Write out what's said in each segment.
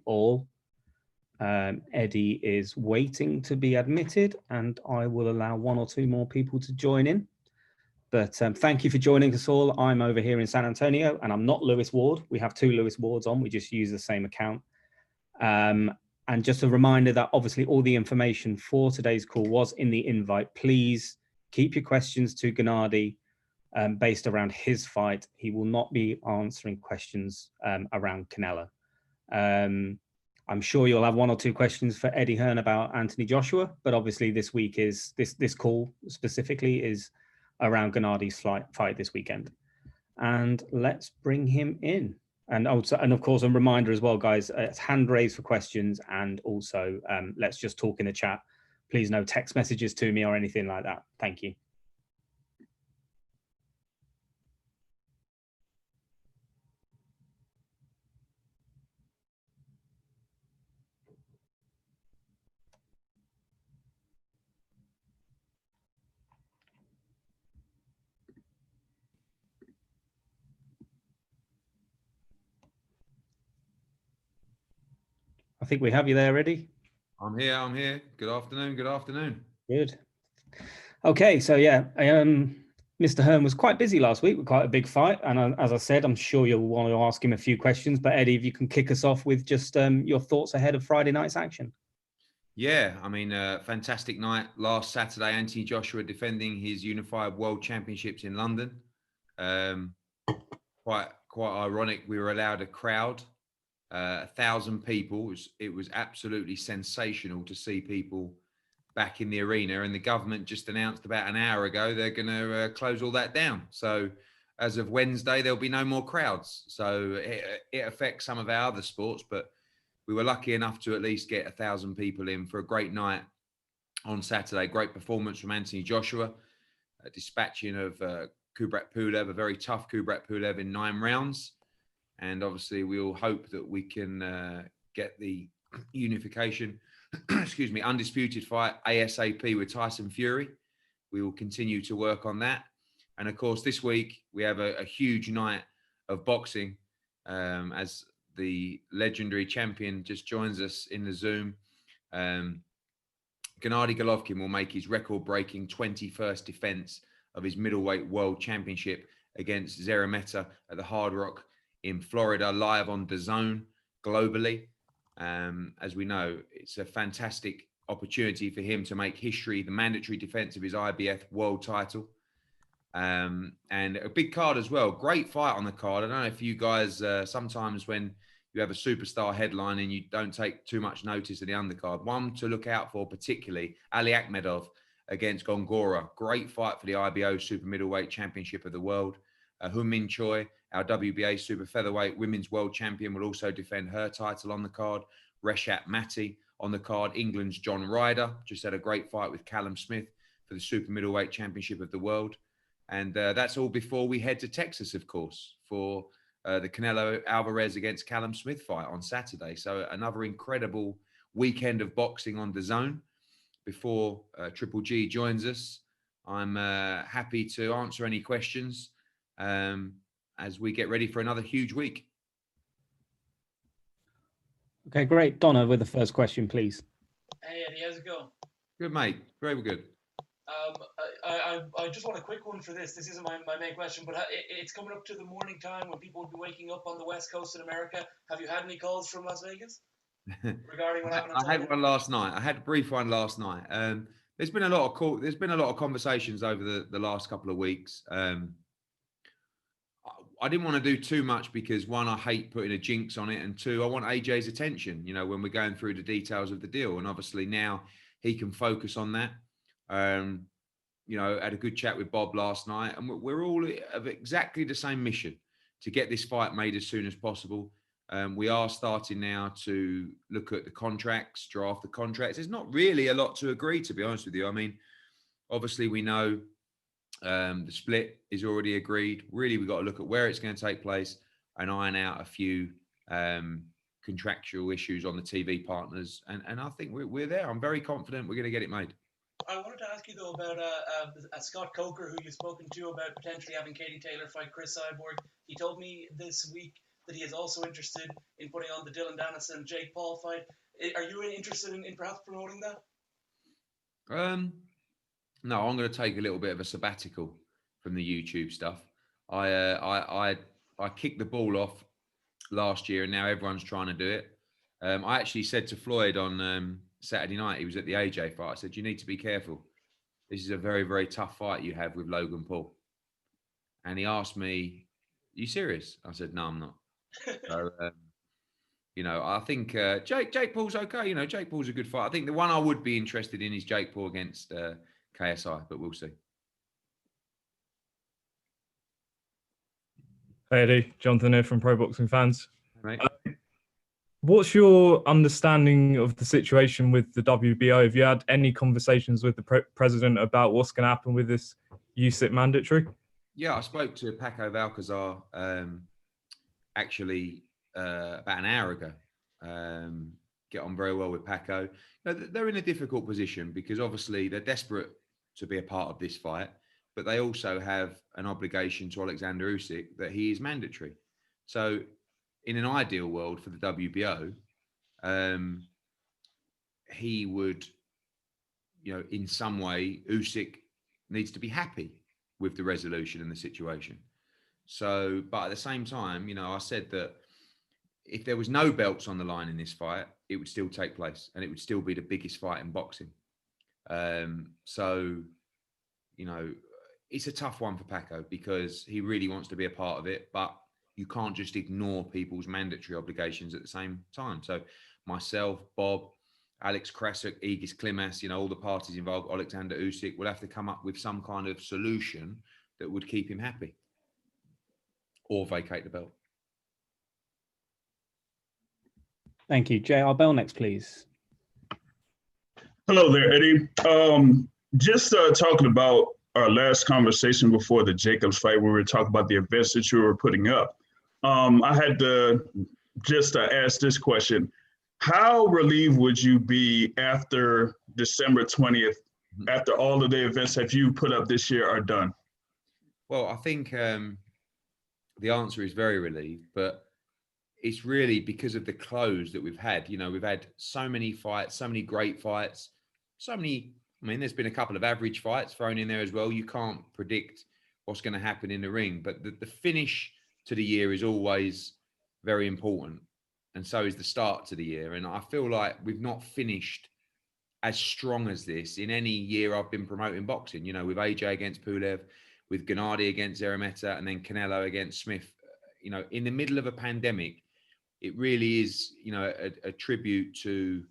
all. Eddie is waiting to be admitted, and I will allow one or two more people to join in. But thank you for joining us all. I'm over here in San Antonio, and I'm not Lewis Ward. We have two Lewis Wards on. We just use the same account. And just a reminder that obviously all the information for today's call was in the invite. Please keep your questions to Gennady based around his fight. He will not be answering questions around Canelo. I'm sure you'll have one or two questions for Eddie Hearn about Anthony Joshua, but obviously this week is this call specifically is around Gennady's fight this weekend. And let's bring him in. And also, and of course, a reminder as well, guys, it's hand raised for questions, and also let's just talk in the chat. Please no text messages to me or anything like that. Thank you. I think we have you there, Eddie. I'm here. Good afternoon. Good. Okay, so yeah, Mr. Hearn was quite busy last week with quite a big fight. And as I said, I'm sure you'll want to ask him a few questions. But Eddie, if you can kick us off with just your thoughts ahead of Friday night's action. Yeah, I mean, fantastic night last Saturday. Anthony Joshua defending his Unified World Championships in London. Quite ironic. We were allowed a crowd, 1,000 people. It was absolutely sensational to see people back in the arena. And the government just announced about an hour ago they're going to close all that down. So as of Wednesday, there'll be no more crowds. So it affects some of our other sports, but we were lucky enough to at least get 1,000 people in for a great night on Saturday. Great performance from Anthony Joshua, dispatching of Kubrat Pulev, a very tough Kubrat Pulev in 9 rounds. And obviously we all hope that we can get the unification, excuse me, undisputed fight ASAP with Tyson Fury. We will continue to work on that. And of course, this week we have a huge night of boxing as the legendary champion just joins us in the Zoom. Gennady Golovkin will make his record-breaking 21st defense of his middleweight world championship against Szeremeta at the Hard Rock in Florida, live on DAZN globally. As we know, it's a fantastic opportunity for him to make history, the mandatory defense of his IBF world title. And a big card as well. Great fight on the card. I don't know if you guys, sometimes when you have a superstar headline and you don't take too much notice of the undercard, one to look out for particularly, Ali Akhmedov against Gongora. Great fight for the IBO Super Middleweight Championship of the World. Hun-Min Choi, our WBA Super Featherweight Women's World Champion, will also defend her title on the card. Reshat Mati on the card. England's John Ryder just had a great fight with Callum Smith for the Super Middleweight Championship of the World. And that's all before we head to Texas, of course, for the Canelo Alvarez against Callum Smith fight on Saturday. So another incredible weekend of boxing on DAZN. Before Triple G joins us, I'm happy to answer any questions as we get ready for another huge week. Okay, great. Donna with the first question, please. Hey, Eddie, how's it going? Good, mate. Very good. I just want a quick one for this. This isn't my main question, but it's coming up to the morning time when people will be waking up on the West Coast in America. Have you had any calls from Las Vegas regarding what happened? I had one last night. I had a brief one last night. There's been a lot of conversations over the last couple of weeks. I didn't want to do too much because, one, I hate putting a jinx on it, and two, I want AJ's attention, you know, when we're going through the details of the deal. And obviously now he can focus on that. You know, had a good chat with Bob last night, and we're all of exactly the same mission to get this fight made as soon as possible. We are starting now to look at the contracts, draft the contracts. There's not really a lot to agree, to be honest with you. I mean, obviously we know the split is already agreed. Really, we've got to look at where it's going to take place and iron out a few contractual issues on the TV partners. And I think we're there. I'm very confident we're going to get it made. I wanted to ask you, though, about Scott Coker, who you've spoken to about potentially having Katie Taylor fight Chris Cyborg. He told me this week that he is also interested in putting on the Dylan Dennis and Jake Paul fight. Are you interested in perhaps promoting that? No, I'm going to take a little bit of a sabbatical from the YouTube stuff. I kicked the ball off last year, and now everyone's trying to do it. I actually said to Floyd on Saturday night, he was at the AJ fight, I said, you need to be careful. This is a very, very tough fight you have with Logan Paul. And he asked me, are you serious? I said, no, I'm not. So, you know, I think Jake Paul's okay. You know, Jake Paul's a good fight. I think the one I would be interested in is Jake Paul against KSI, but we'll see. Hey Eddie, Jonathan here from Pro Boxing Fans. Right. What's your understanding of the situation with the WBO? Have you had any conversations with the president about what's going to happen with this USIT mandatory? Yeah, I spoke to Paco Valcazar actually about an hour ago. Get on very well with Paco. You know, they're in a difficult position because obviously they're desperate to be a part of this fight, but they also have an obligation to Alexander Usyk that he is mandatory. So in an ideal world for the WBO, he would, you know, in some way, Usyk needs to be happy with the resolution and the situation. So, but at the same time, you know, I said that if there was no belts on the line in this fight, it would still take place and it would still be the biggest fight in boxing. So, you know, it's a tough one for Paco because he really wants to be a part of it, but you can't just ignore people's mandatory obligations at the same time. So myself, Bob, Alex Krasuk, Egis Klimas, you know, all the parties involved, Alexander Usyk, will have to come up with some kind of solution that would keep him happy or vacate the belt. Thank you. J.R. Bell next, please. Hello there, Eddie. Just talking about our last conversation before the Jacobs fight, where we were talking about the events that you were putting up. I had to just ask this question. How relieved would you be after December 20th, after all of the events that you put up this year are done? Well, I think the answer is very relieved, but it's really because of the close that we've had. You know, we've had so many fights, so many great fights, so many, I mean, there's been a couple of average fights thrown in there as well. You can't predict what's going to happen in the ring, but the finish to the year is always very important. And so is the start to the year. And I feel like we've not finished as strong as this in any year I've been promoting boxing, you know, with AJ against Pulev, with Gennady against Szeremeta, and then Canelo against Smith. You know, in the middle of a pandemic, it really is, you know, a tribute to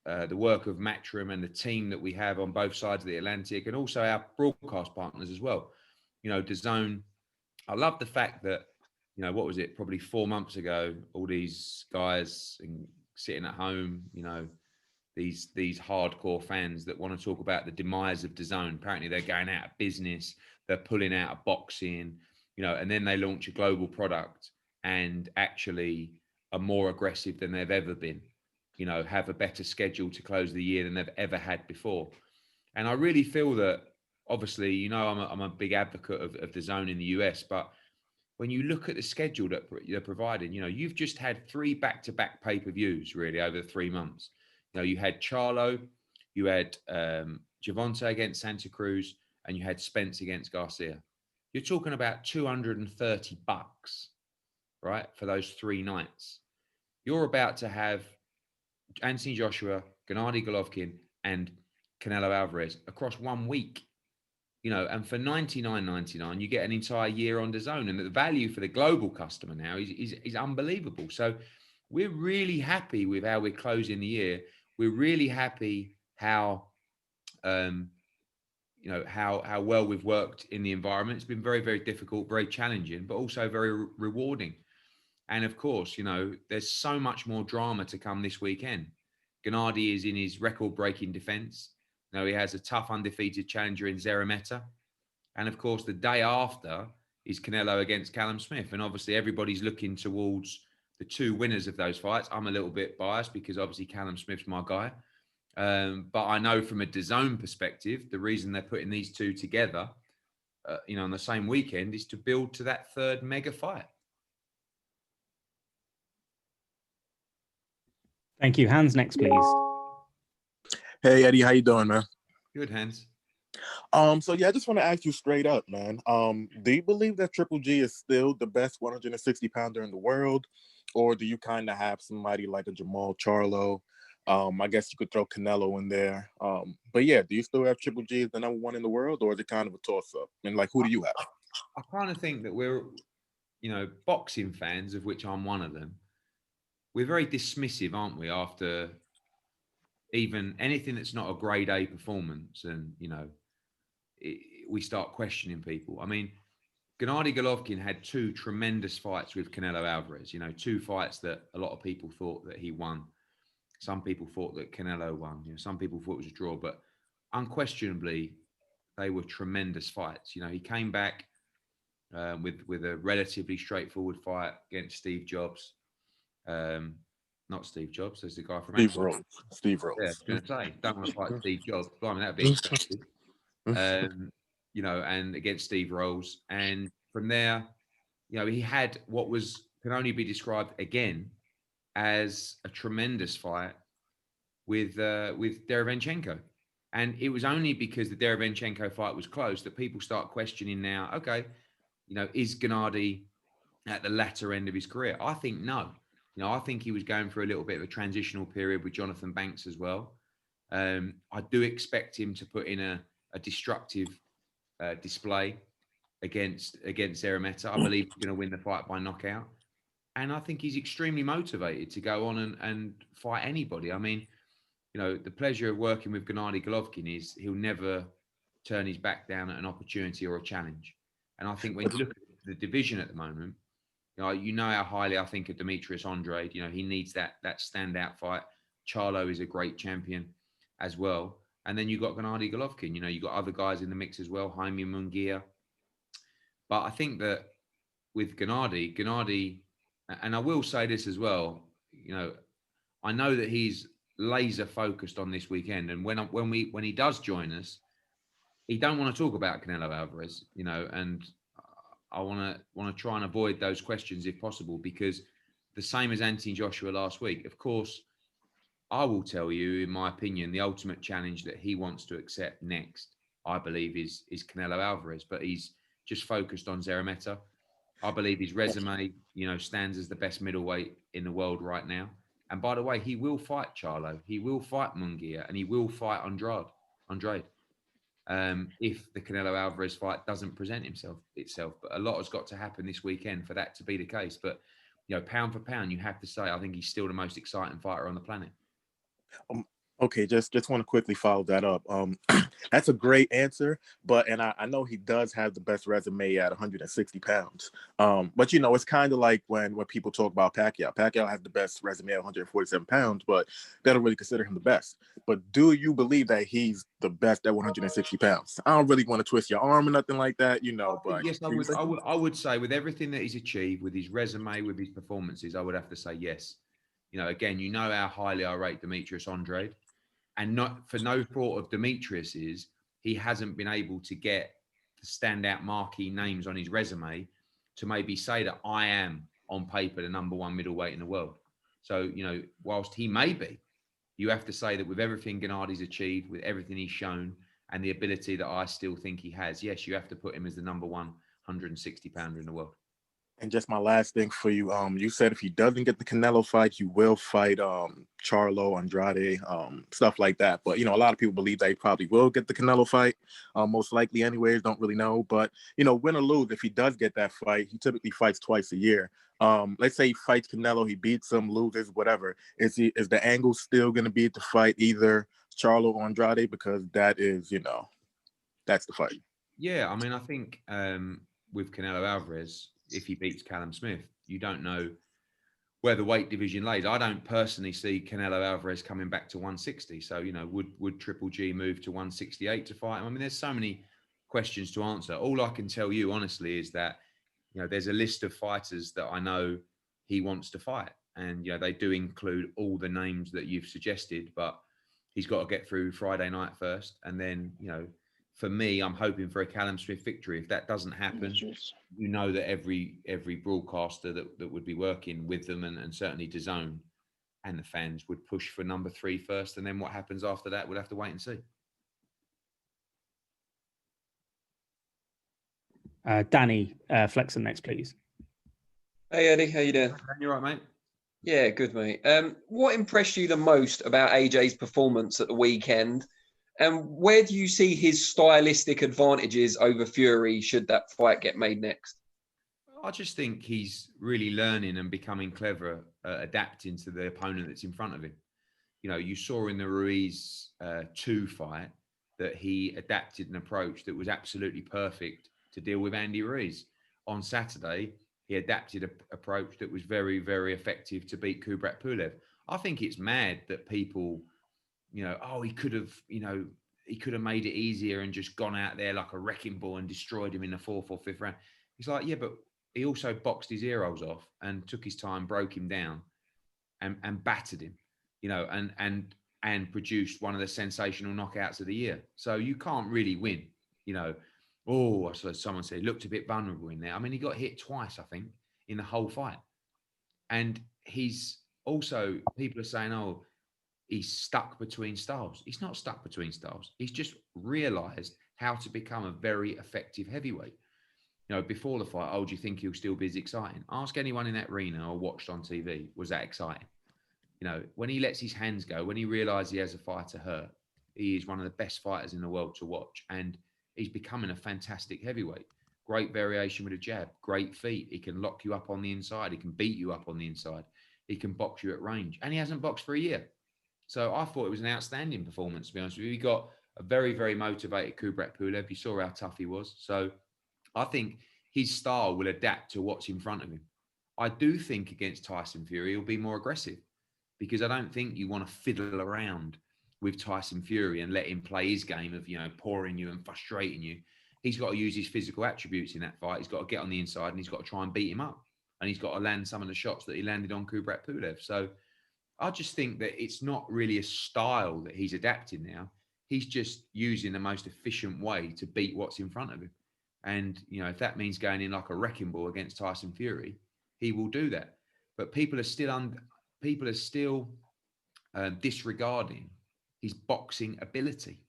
the work of Matchroom and the team that we have on both sides of the Atlantic, and also our broadcast partners as well. You know, DAZN, I love the fact that, you know, what was it, probably 4 months ago, all these guys sitting at home, you know, these hardcore fans that want to talk about the demise of DAZN. Apparently they're going out of business, they're pulling out of boxing, you know, and then they launch a global product and actually are more aggressive than they've ever been, you know, have a better schedule to close the year than they've ever had before. And I really feel that, obviously, you know, I'm a big advocate of DAZN in the US, but when you look at the schedule that they're providing, you know, you've just had 3 back-to-back pay-per-views really over 3 months. You know, you had Charlo, you had Gervonta against Santa Cruz, and you had Spence against Garcia. You're talking about $230, right, for those 3 nights. You're about to have Anthony Joshua, Gennady Golovkin, and Canelo Alvarez across 1 week. You know, and for $99.99, you get an entire year on DAZN, and the value for the global customer now is unbelievable. So we're really happy with how we're closing the year. We're really happy how, you know, how well we've worked in the environment. It's been very, very difficult, very challenging, but also very rewarding. And of course, you know, there's so much more drama to come this weekend. Gennady is in his record-breaking defense. You know, he has a tough undefeated challenger in Szeremeta. And of course, the day after is Canelo against Callum Smith. And obviously everybody's looking towards the 2 winners of those fights. I'm a little bit biased because obviously Callum Smith's my guy. But I know from a DAZN perspective, the reason they're putting these 2 together, you know, on the same weekend is to build to that 3rd mega fight. Thank you. Hans next, please. Hey Eddie, how you doing, man? Good, Hans. So yeah, I just want to ask you straight up, man. Do you believe that Triple G is still the best 160 pounder in the world, or do you kind of have somebody like a Jamal Charlo? I guess you could throw Canelo in there. But yeah, do you still have Triple G as the number one in the world, or is it kind of a toss-up? And like, who do you have? I kind of think that we're, boxing fans, of which I'm one of them. We're very dismissive, aren't we? After even anything that's not a grade A performance, and we start questioning people. I mean, Gennady Golovkin had two tremendous fights with Canelo Alvarez. Two fights that a lot of people thought that he won. Some people thought that Canelo won. Some people thought it was a draw, but unquestionably, they were tremendous fights. He came back with a relatively straightforward fight against Steve Jobs. Not Steve Jobs, there's the guy from Steve Rose. Steve Rose. Yeah, I was going to say, don't want to fight Steve Jobs. Blimey, that'd be expensive. And against Steve Rose. And from there, he had what can only be described again as a tremendous fight with Derevenchenko. And it was only because the Derevenchenko fight was close that people start questioning now, okay, is Gennady at the latter end of his career? I think no. I think he was going through a little bit of a transitional period with Jonathan Banks as well. I do expect him to put in a destructive display against Szeremeta. I believe he's going to win the fight by knockout. And I think he's extremely motivated to go on and fight anybody. I mean, the pleasure of working with Gennady Golovkin is he'll never turn his back down at an opportunity or a challenge. And I think when you look at the division at the moment, how highly I think of Demetrius Andrade. He needs that standout fight. Charlo is a great champion as well. And then you've got Gennady Golovkin. You've got other guys in the mix as well, Jaime Munguia. But I think that with Gennady, and I will say this as well, I know that he's laser focused on this weekend. And when he does join us, he don't want to talk about Canelo Alvarez, and I want to try and avoid those questions if possible, because the same as Anthony Joshua last week, of course, I will tell you, in my opinion, the ultimate challenge that he wants to accept next, I believe, is Canelo Alvarez, but he's just focused on Szeremeta. I believe his resume, stands as the best middleweight in the world right now. And by the way, he will fight Charlo, he will fight Munguia, and he will fight Andrade. If the Canelo Alvarez fight doesn't present itself. But a lot has got to happen this weekend for that to be the case. But, pound for pound, you have to say, I think he's still the most exciting fighter on the planet. Okay, just want to quickly follow that up. That's a great answer, and I know he does have the best resume at 160 pounds. But it's kind of like when people talk about Pacquiao. Pacquiao has the best resume at 147 pounds, but they don't really consider him the best. But do you believe that he's the best at 160 pounds? I don't really want to twist your arm or nothing like that, But yes, I would say with everything that he's achieved, with his resume, with his performances, I would have to say yes. Again, how highly I rate Demetrius Andrade. And not for no fault of Demetrius is he hasn't been able to get the standout marquee names on his resume to maybe say that I am on paper the number one middleweight in the world. So, whilst he may be, you have to say that with everything Gennady's achieved, with everything he's shown, and the ability that I still think he has, yes, you have to put him as the number 160 pounder in the world. And just my last thing for you, you said if he doesn't get the Canelo fight, you will fight Charlo, Andrade, stuff like that. But, a lot of people believe that he probably will get the Canelo fight, most likely anyways, don't really know. But, win or lose, if he does get that fight, he typically fights twice a year. Let's say he fights Canelo, he beats him, loses, whatever. Is the angle still going to be to fight either Charlo or Andrade? Because that is, that's the fight. Yeah, I mean, I think with Canelo Alvarez, if he beats Callum Smith, you don't know where the weight division lays. I don't personally see Canelo Alvarez coming back to 160. So, would Triple G move to 168 to fight him? I mean, there's so many questions to answer. All I can tell you, honestly, is that, there's a list of fighters that I know he wants to fight. And, they do include all the names that you've suggested, but he's got to get through Friday night first. And then, for me, I'm hoping for a Callum Smith victory. If that doesn't happen, that every broadcaster that would be working with them and certainly DAZN and the fans would push for number 3 first, and then what happens after that, we'll have to wait and see. Danny, Flexen next, please. Hey Eddie, how you doing? You right, mate? Yeah, good mate. What impressed you the most about AJ's performance at the weekend, and where do you see his stylistic advantages over Fury should that fight get made next? I just think he's really learning and becoming clever, adapting to the opponent that's in front of him. You know, you saw in the Ruiz 2 fight that he adapted an approach that was absolutely perfect to deal with Andy Ruiz. On Saturday, he adapted an approach that was very, very effective to beat Kubrat Pulev. I think it's mad that people, you know, oh, he could have made it easier and just gone out there like a wrecking ball and destroyed him in the 4th or 5th round. He's like, yeah, but he also boxed his ear holes off and took his time, broke him down and battered him, you know, and produced one of the sensational knockouts of the year. So you can't really win, you know. Oh, so someone said, looked a bit vulnerable in there. I mean, he got hit twice, I think, in the whole fight. And he's also, people are saying, oh, he's stuck between styles. He's not stuck between styles. He's just realized how to become a very effective heavyweight. You know, before the fight, oh, do you think he'll still be as exciting? Ask anyone in that arena or watched on TV, was that exciting? You know, when he lets his hands go, when he realizes he has a fight to hurt, he is one of the best fighters in the world to watch. And he's becoming a fantastic heavyweight. Great variation with a jab, great feet. He can lock you up on the inside. He can beat you up on the inside. He can box you at range. And he hasn't boxed for a year. So I thought it was an outstanding performance, to be honest with you. He got a very, very motivated Kubrat Pulev. You saw how tough he was. So I think his style will adapt to what's in front of him. I do think against Tyson Fury, he'll be more aggressive, because I don't think you want to fiddle around with Tyson Fury and let him play his game of, you know, pouring you and frustrating you. He's got to use his physical attributes in that fight. He's got to get on the inside and he's got to try and beat him up. And he's got to land some of the shots that he landed on Kubrat Pulev. So I just think that it's not really a style that he's adapting now. He's just using the most efficient way to beat what's in front of him. And, you know, if that means going in like a wrecking ball against Tyson Fury, he will do that. But people are still disregarding his boxing ability.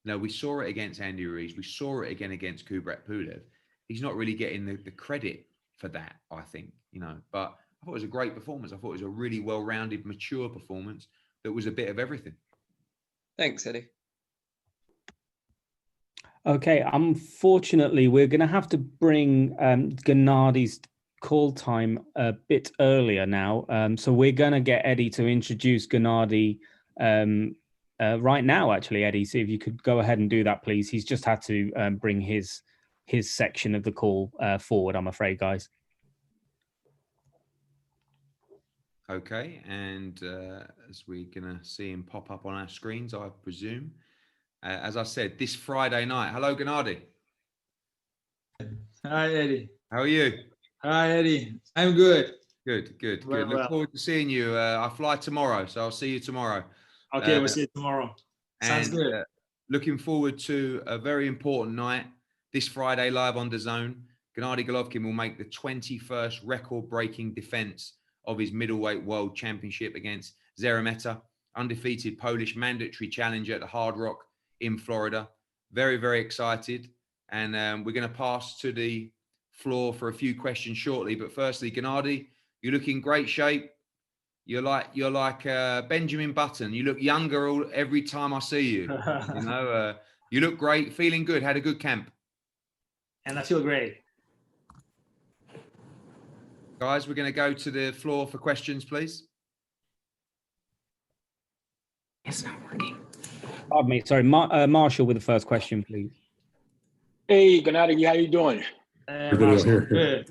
Now, we saw it against Andy Ruiz. We saw it again against Kubrat Pulev. He's not really getting the credit for that, I think, you know. But I thought it was a great performance. I thought it was a really well-rounded, mature performance that was a bit of everything. Thanks, Eddie. Okay, unfortunately, we're going to have to bring Gennady's call time a bit earlier now. So we're going to get Eddie to introduce Gennady right now, actually. Eddie, see if you could go ahead and do that, please. He's just had to bring his section of the call forward, I'm afraid, guys. Okay, and as we're going to see him pop up on our screens, I presume. As I said, this Friday night. Hello, Gennady. Hi, Eddie. How are you? Hi, Eddie. I'm good. Good. Very Look well. forward to seeing you. I fly tomorrow, so I'll see you tomorrow. Okay, we'll see you tomorrow. Sounds good. Looking forward to a very important night this Friday live on DAZN. Gennady Golovkin will make the 21st record-breaking defense of his middleweight world championship against Szeremeta, undefeated Polish mandatory challenger at the Hard Rock in Florida. Very, very excited. And we're going to pass to the floor for a few questions shortly. But firstly, Gennady, you look in great shape. You're like Benjamin Button. You look younger every time I see you. You know, you look great, feeling good, had a good camp. And I feel great. Guys, we're going to go to the floor for questions, please. It's not working. Pardon me, sorry. Marshall with the first question, please. Hey, Gennady, how you doing? Good.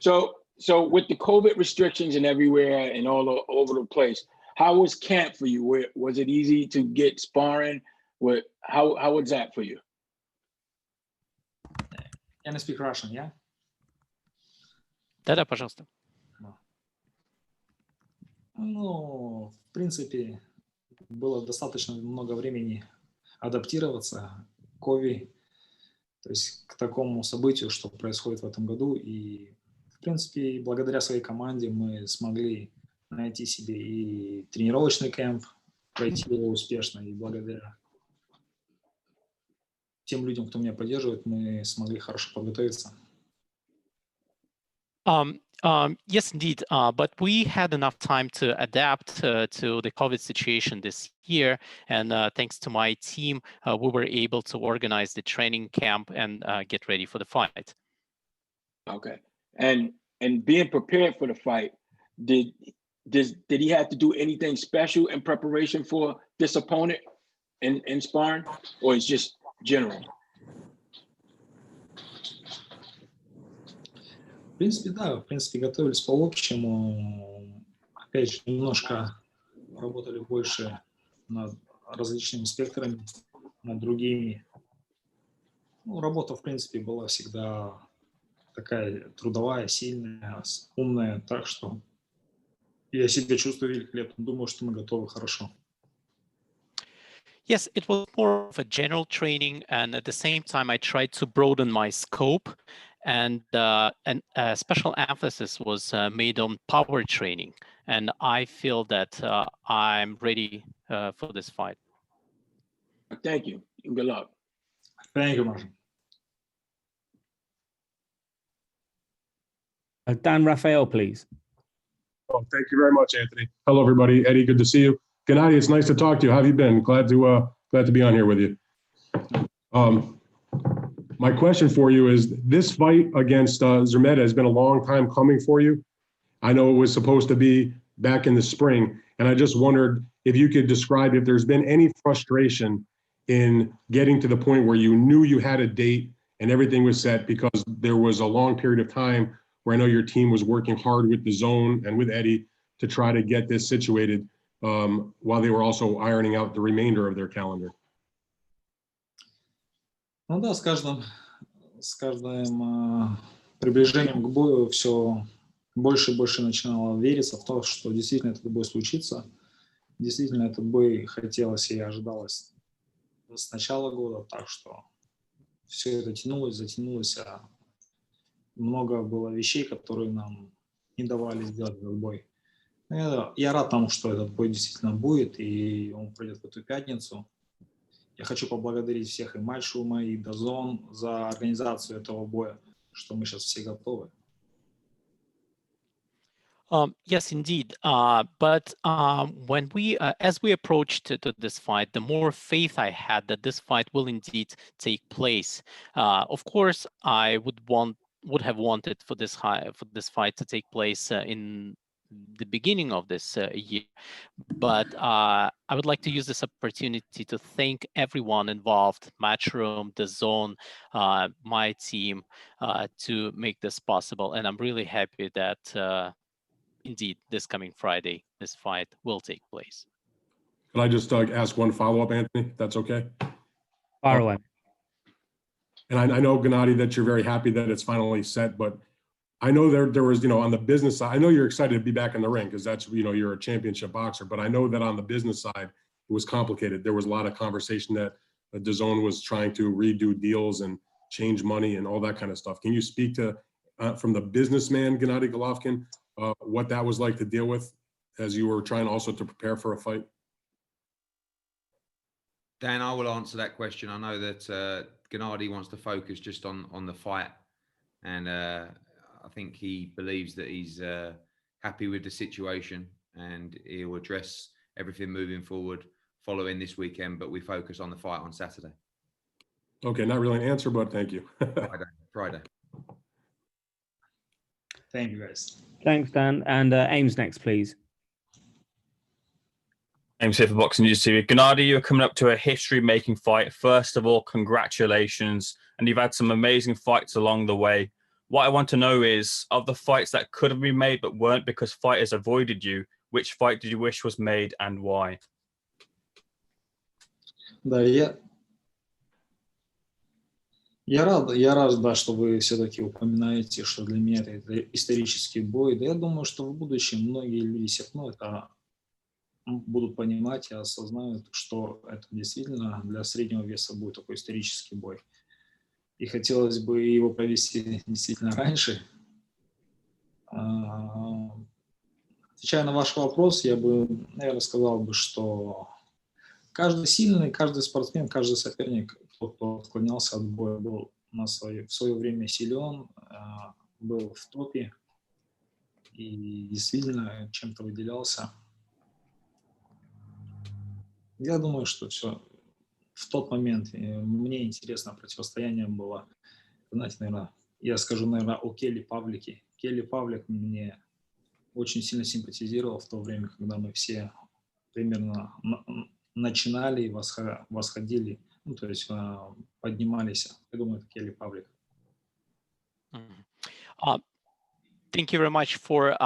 So with the COVID restrictions and everywhere and all over the place, how was camp for you? Was it easy to get sparring? How was that for you? Can I speak Russian, yeah? Да, пожалуйста. Ну, в принципе, было достаточно много времени адаптироваться к COVID, то есть к такому событию, что происходит в этом году. И, в принципе, благодаря своей команде мы смогли найти себе и тренировочный кемп, пройти его успешно, и благодаря тем людям, кто меня поддерживает, мы смогли хорошо подготовиться. Yes, indeed. But we had enough time to adapt to the COVID situation this year. And thanks to my team, we were able to organize the training camp and get ready for the fight. Okay. And being prepared for the fight, did he have to do anything special in preparation for this opponent in sparring, or it's just general? В принципе, да, в принципе, готовились по-общему. Опять же, немножко работали больше над различными спектрами, над другими. Ну, работа, в принципе, была всегда такая трудовая, сильная, умная, так что я себя чувствую великолепно. Думаю, что мы готовы хорошо. Yes, it was more of a general training, and at the same time, I tried to broaden my scope, and special emphasis was made on power training, and I feel that I'm ready for this fight. Thank you. Good luck. Thank you, Martin. Dan Raphael, please. Oh, thank you very much, Anthony. Hello, everybody. Eddie, good to see you. Gennady, it's nice to talk to you. How have you been? Glad to be on here with you. My question for you is, this fight against Szeremeta has been a long time coming for you. I know it was supposed to be back in the spring, and I just wondered if you could describe if there's been any frustration in getting to the point where you knew you had a date and everything was set, because there was a long period of time where I know your team was working hard with DAZN and with Eddie to try to get this situated, while they were also ironing out the remainder of their calendar. Ну да, с каждым приближением к бою все больше и больше начинало вериться в то, что действительно этот бой случится. Действительно, этот бой хотелось и ожидалось с начала года, так что все это затянулось, а много было вещей, которые нам не давали сделать этот бой. Я рад тому, что этот бой действительно будет, и он пройдет в эту пятницу. Я хочу поблагодарить всех, и Мальшума, и DAZN, за организацию этого боя, что мы сейчас все готовы. Yes, indeed. But when as we approached to this fight, the more faith I had that this fight will indeed take place. Of course, I would have wanted for this fight to take place in the beginning of this year, but I would like to use this opportunity to thank everyone involved, Matchroom, DAZN, my team, to make this possible. And I'm really happy that indeed this coming Friday, this fight will take place. Can I just ask one follow-up, Anthony? That's okay? Fire away. And I know, Gennady, that you're very happy that it's finally set, but I know there was, on the business side, I know you're excited to be back in the ring because that's, you're a championship boxer, but I know that on the business side, it was complicated. There was a lot of conversation that DAZN was trying to redo deals and change money and all that kind of stuff. Can you speak to, from the businessman, Gennady Golovkin, what that was like to deal with as you were trying also to prepare for a fight? Dan, I will answer that question. I know that Gennady wants to focus just on the fight, and I think he believes that he's happy with the situation, and he'll address everything moving forward following this weekend, but we focus on the fight on Saturday. Okay, not really an answer, but thank you. Friday. Thank you, guys. Thanks, Dan. And Ames next, please. Ames here for Boxing News TV. Gennady, you're coming up to a history-making fight. First of all, congratulations. And you've had some amazing fights along the way. What I want to know is, of the fights that could have been made but weren't because fighters avoided you, which fight did you wish was made and why? Да, я рад, да, что вы все-таки упоминаете, что для меня это исторический бой. Да, я думаю, что в будущем многие люди все равно это будут понимать и осознают, что это действительно для среднего веса будет такой исторический бой. И хотелось бы его провести действительно раньше. Отвечая на ваш вопрос, я бы, наверное, сказал бы, что каждый сильный, каждый спортсмен, каждый соперник, кто отклонялся от боя, был в свое время силен, был в топе и действительно чем-то выделялся. Я думаю, что все в тот момент мне интересно противостояние было. Знаете, наверное, я скажу, наверное, о Келли Павлике. Келли Павлик мне очень сильно симпатизировал в то время, когда мы все примерно начинали и восходили, ну, то есть поднимались. Я думаю, это Келли Павлик. Thank you very much for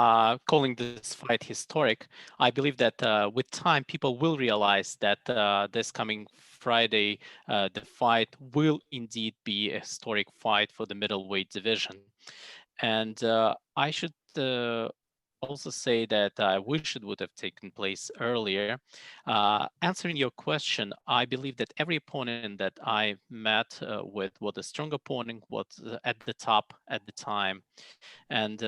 calling this fight historic. I believe that with time, people will realize that this coming Friday, the fight will indeed be a historic fight for the middleweight division. And I should also say that I wish it would have taken place earlier. Answering your question, I believe that every opponent that I met with was a strong opponent, was at the top at the time. And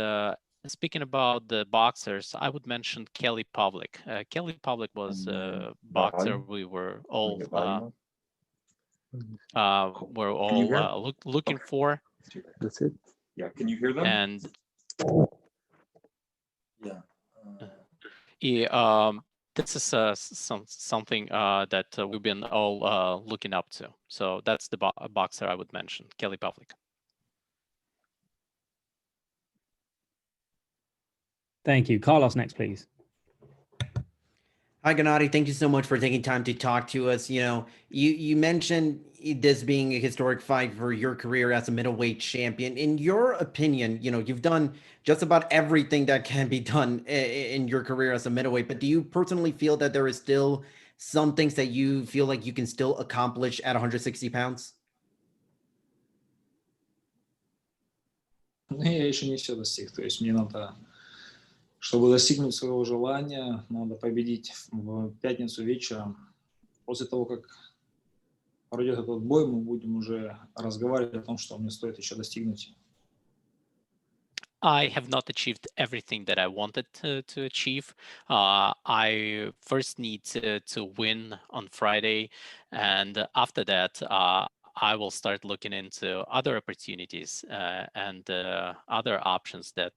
speaking about the boxers, I would mention Kelly Pavlik. Kelly Pavlik was a boxer we were all looking for. That's it. Yeah, can you hear them? And this is something that we've been all looking up to. So that's the boxer I would mention, Kelly Pavlik. Thank you. Carlos, next, please. Hi, Gennady. Thank you so much for taking time to talk to us. You mentioned this being a historic fight for your career as a middleweight champion. In your opinion, you've done just about everything that can be done in your career as a middleweight, but do you personally feel that there is still some things that you feel like you can still accomplish at 160 pounds? Я еще не все достиг. То есть мне надо, чтобы достигнуть своего желания, надо победить в пятницу вечером. После того, как пройдет этот бой, мы будем уже разговаривать о том, что мне стоит еще достигнуть. I have not achieved everything that I wanted to achieve. I first need to win on Friday, and after that, I will start looking into other opportunities and other options that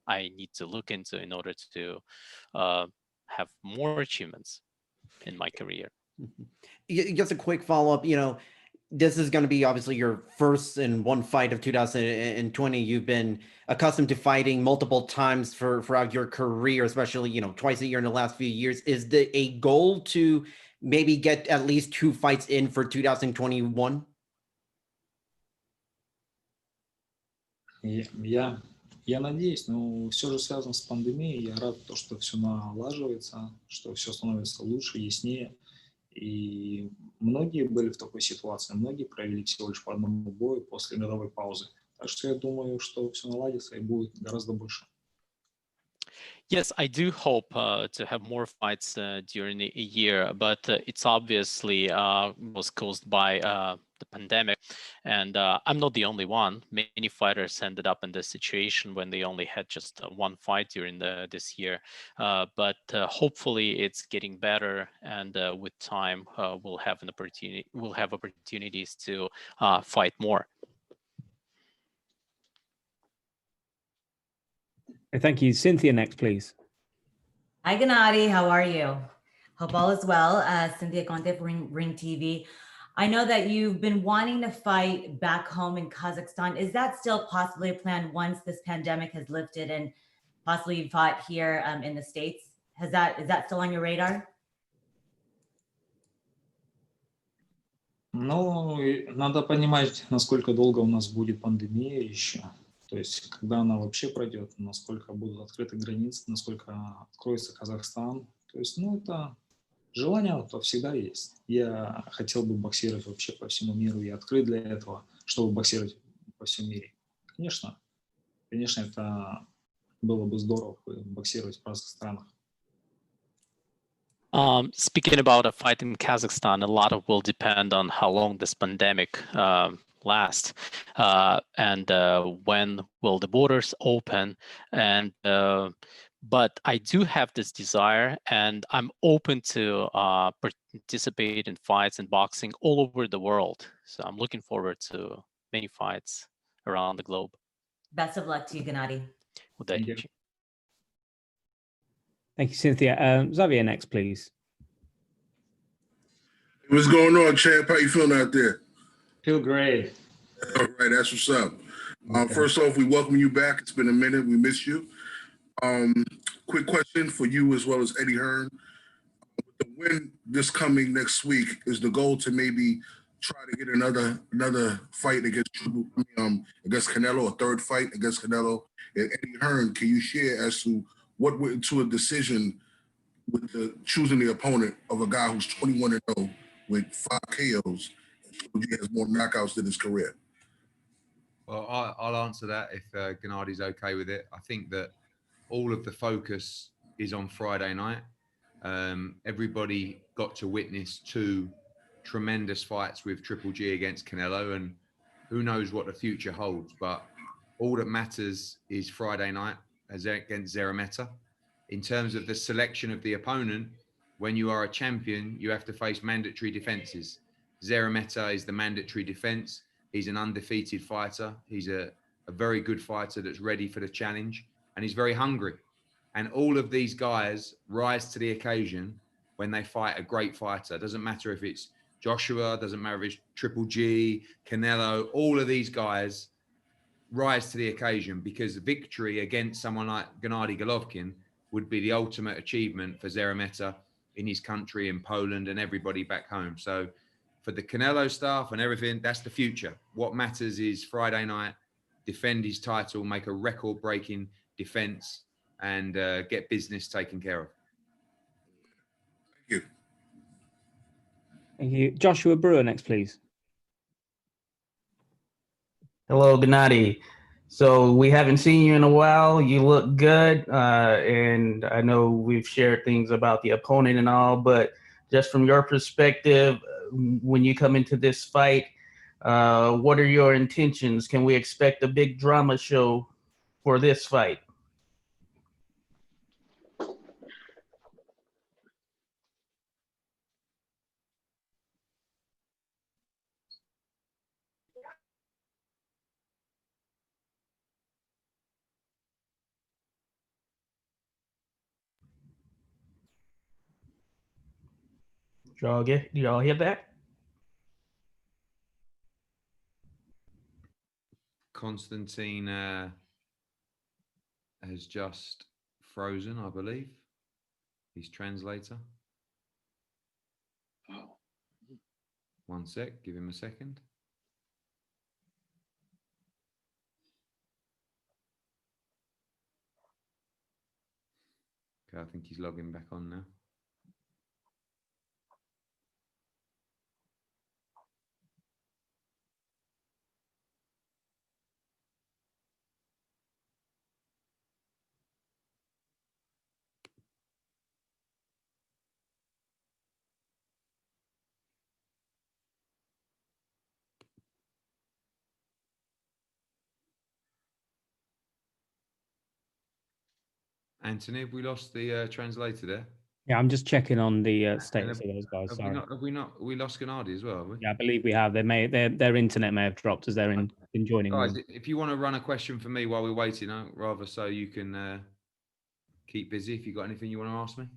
I need to look into in order to have more achievements in my career. Just a quick follow-up, this is going to be obviously your first and one fight of 2020. You've been accustomed to fighting multiple times throughout your career, especially, twice a year in the last few years. Is a goal to maybe get at least 2 fights in for 2021? Я надеюсь, но все же связано с пандемией. Я рад, что все налаживается, что все становится лучше, яснее. И многие были в такой ситуации, многие провели всего лишь по одному бою после годовой паузы. Так что я думаю, что все наладится и будет гораздо больше. Yes, I do hope to have more fights during a year, but it's obviously was caused by the pandemic, and I'm not the only one. Many fighters ended up in this situation when they only had just one fight during this year, but hopefully it's getting better, and with time we'll have opportunities to fight more. Thank you. Cynthia, next, please. Hi, Gennady. How are you? Hope all is well. Cynthia Conte from Ring TV. I know that you've been wanting to fight back home in Kazakhstan. Is that still possibly a plan once this pandemic has lifted and possibly you fought here in the States? Is that still on your radar? Ну, надо понимать, насколько долго у нас будет пандемия еще. То есть, когда она вообще пройдет, насколько будут открыты границы, насколько откроется Казахстан. То есть, это желание всегда есть. Я хотел бы боксировать вообще по всему миру. Я открыт для этого, чтобы боксировать по всему миру. Конечно, это было бы здорово боксировать в разных странах. Speaking about a fight in Kazakhstan, a lot of will depend on how long this pandemic last and when will the borders open, and but I do have this desire, and I'm open to participate in fights and boxing all over the world. So I'm looking forward to many fights around the globe. Best of luck to you, Gennady. Thank you, Cynthia. Xavier next, please. What's going on, champ? How you feeling out there? Feel great. All right, that's what's up. First off, we welcome you back. It's been a minute. We miss you. Quick question for you as well as Eddie Hearn. With the win this coming next week, is the goal to maybe try to get another fight against Canelo, a third fight against Canelo? And Eddie Hearn, can you share as to what went into a decision with choosing the opponent of a guy who's 21-0 with 5 KOs? He has more knockouts than his career. Well, I'll answer that if Gennady's okay with it. I think that all of the focus is on Friday night. Everybody got to witness 2 tremendous fights with Triple G against Canelo, and who knows what the future holds. But all that matters is Friday night against Szeremeta. In terms of the selection of the opponent, when you are a champion, you have to face mandatory defenses. Szeremeta is the mandatory defense. He's an undefeated fighter. He's a very good fighter that's ready for the challenge, and he's very hungry. And all of these guys rise to the occasion when they fight a great fighter. It doesn't matter if it's Joshua, doesn't matter if it's Triple G, Canelo, all of these guys rise to the occasion, because victory against someone like Gennady Golovkin would be the ultimate achievement for Szeremeta in his country, in Poland, and everybody back home. So for the Canelo staff and everything, that's the future. What matters is Friday night, defend his title, make a record-breaking defense, and get business taken care of. Thank you. Thank you. Joshua Brewer next, please. Hello, Gennady. So we haven't seen you in a while. You look good. And I know we've shared things about the opponent and all, but just from your perspective, when you come into this fight, what are your intentions? Can we expect a big drama show for this fight? Do y'all hear that? Constantine has just frozen, I believe. His translator. Oh. One sec, give him a second. Okay, I think he's logging back on now. Anthony, have we lost the translator there? Yeah, I'm just checking on the status of those guys. Have Sorry. we lost Gennady as well, have we? Yeah, I believe we have. Their internet may have dropped as they're in joining. Guys, if you want to run a question for me while we're waiting, rather so you can keep busy. If you've got anything you want to ask me.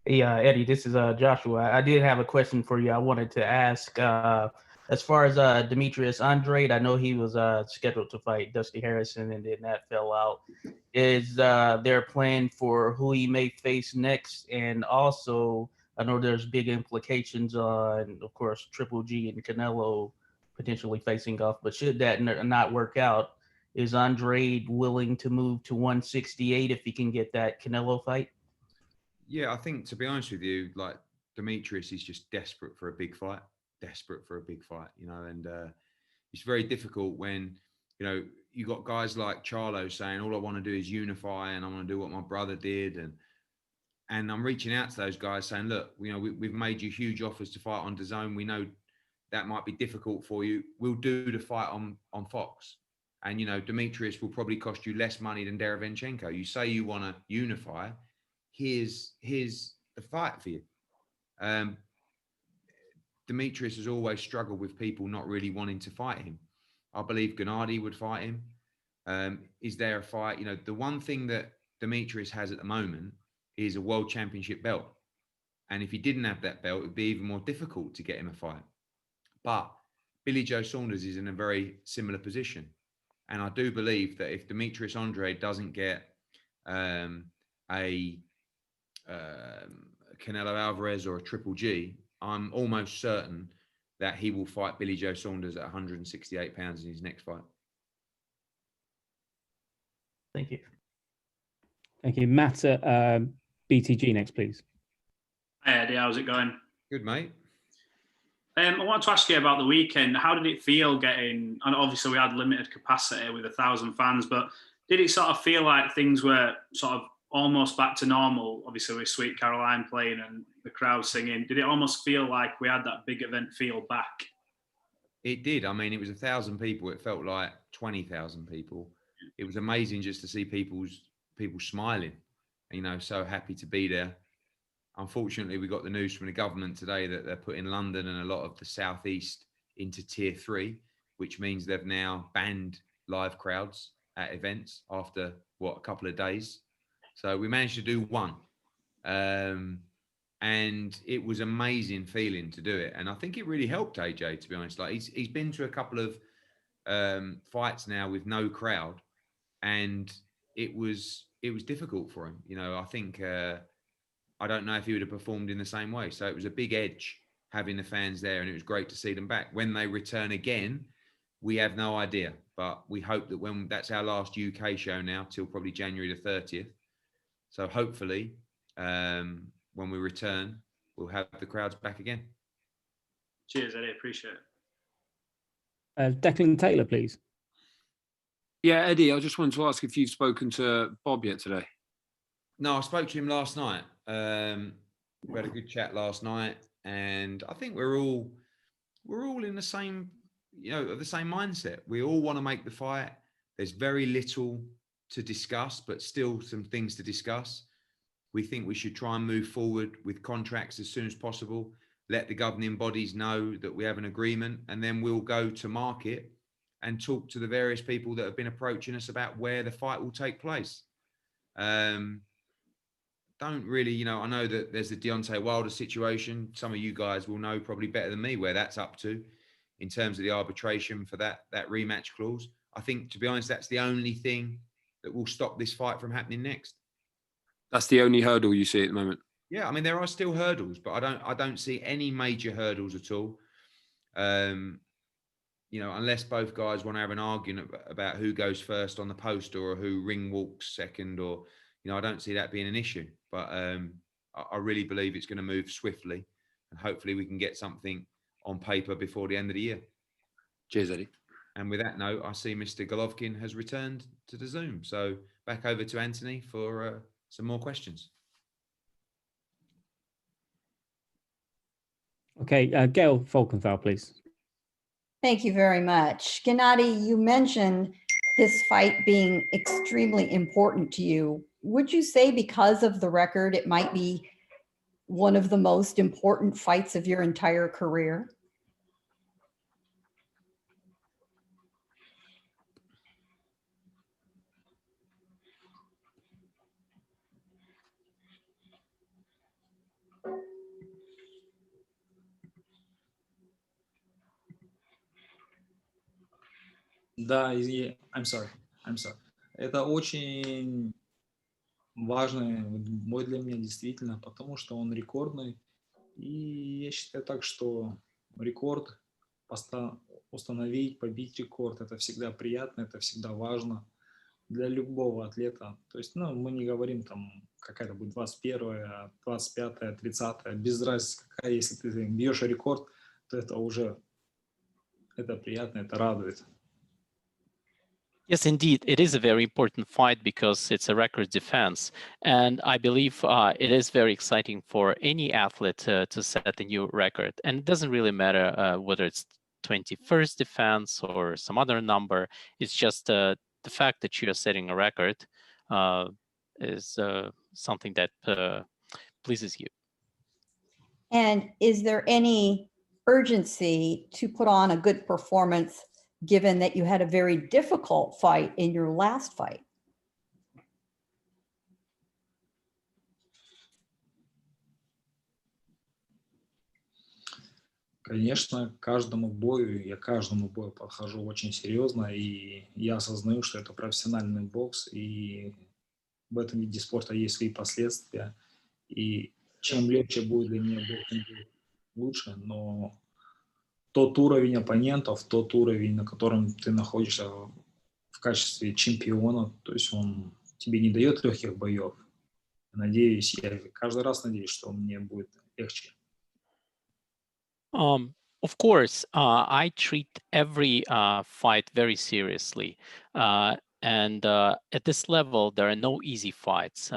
Yeah, Eddie, this is Joshua. I did have a question for you. I wanted to ask, as far as Demetrius Andrade, I know he was scheduled to fight Dusty Harrison, and then that fell out. Is there a plan for who he may face next? And also, I know there's big implications on, of course, Triple G and Canelo potentially facing off. But should that not work out, is Andrade willing to move to 168 if he can get that Canelo fight? Yeah, I think, to be honest with you, like, Demetrius is just desperate for a big fight, you know, and it's very difficult when, you know, you got guys like Charlo saying, all I want to do is unify and I want to do what my brother did. And I'm reaching out to those guys saying, look, you know, we've made you huge offers to fight on DAZN. We know that might be difficult for you. We'll do the fight on Fox. And, you know, Demetrius will probably cost you less money than Derevyanchenko. You say you want to unify, here's the fight for you. Demetrius has always struggled with people not really wanting to fight him. I believe Gennady would fight him. Is there a fight? You know, the one thing that Demetrius has at the moment is a world championship belt. And if he didn't have that belt, it'd be even more difficult to get him a fight. But Billy Joe Saunders is in a very similar position. And I do believe that if Demetrius Andrade doesn't get a Canelo Alvarez or a Triple G, I'm almost certain that he will fight Billy Joe Saunders at 168 pounds in his next fight. Thank you. Thank you. Matt at BTG next, please. Hey Eddie, how's it going? Good, mate. I wanted to ask you about the weekend. How did it feel getting, and obviously we had limited capacity with 1,000 fans, but did it sort of feel like things were sort of almost back to normal, obviously with Sweet Caroline playing and the crowd singing? Did it almost feel like we had that big event feel back? It did. I mean, it was 1,000 people. It felt like 20,000 people. It was amazing just to see people smiling, you know, so happy to be there. Unfortunately, we got the news from the government today that they're putting London and a lot of the southeast into tier 3, which means they've now banned live crowds at events after, a couple of days. So we managed to do one. And it was amazing feeling to do it. And I think it really helped AJ, to be honest. Like he's been to a couple of fights now with no crowd, and it was difficult for him. You know, I think I don't know if he would have performed in the same way. So it was a big edge having the fans there, and it was great to see them back. When they return again, we have no idea, but we hope that when that's our last UK show now till probably January the 30th. So hopefully when we return, we'll have the crowds back again. Cheers, Eddie. Appreciate it. Declan Taylor, please. Yeah, Eddie, I just wanted to ask if you've spoken to Bob yet today. No, I spoke to him last night. We had a good chat last night, and I think we're all in the same, you know, the same mindset. We all want to make the fight. There's very little to discuss, but still some things to discuss. We think we should try and move forward with contracts as soon as possible. Let the governing bodies know that we have an agreement, and then we'll go to market and talk to the various people that have been approaching us about where the fight will take place. Don't really, you know, I know that there's the Deontay Wilder situation. Some of you guys will know probably better than me where that's up to in terms of the arbitration for that rematch clause. I think, to be honest, that's the only thing that will stop this fight from happening next. That's the only hurdle you see at the moment. Yeah, I mean, there are still hurdles, but I don't see any major hurdles at all. You know, unless both guys want to have an argument about who goes first on the poster or who ring walks second, or, you know, I don't see that being an issue. But I really believe it's going to move swiftly, and hopefully we can get something on paper before the end of the year. Cheers, Eddie. And with that note, I see Mr. Golovkin has returned to the Zoom. So back over to Anthony for some more questions. Okay, Gail Falkenthal, please. Thank you very much. Gennady, you mentioned this fight being extremely important to you. Would you say because of the record, it might be one of the most important fights of your entire career? Да, I'm sorry. Это очень важный бой для меня действительно, потому что он рекордный. И я считаю так, что рекорд, установить, побить рекорд, это всегда приятно, это всегда важно для любого атлета. То есть, ну, мы не говорим там, какая-то будет 21-я, 25-я, 30-я, без разницы какая. Если ты бьешь рекорд, то это уже, это приятно, это радует. Yes, indeed. It is a very important fight because it's a record defense. And I believe it is very exciting for any athlete to set a new record. And it doesn't really matter whether it's 21st defense or some other number. It's just the fact that you are setting a record is something that pleases you. And is there any urgency to put on a good performance given that you had a very difficult fight in your last fight? Конечно, каждому бою, я к каждому бою подхожу очень серьезно, и я осознаю, что это профессиональный бокс, и в этом виде спорта есть свои последствия, и чем легче будет для меня бой, тем лучше, но тот уровень оппонентов, тот уровень, на котором ты находишься в качестве чемпиона, то есть он тебе не дает легких боев. Надеюсь, я каждый раз надеюсь, что мне будет легче. Of course, I treat every fight very seriously. And at this level, there are no easy fights.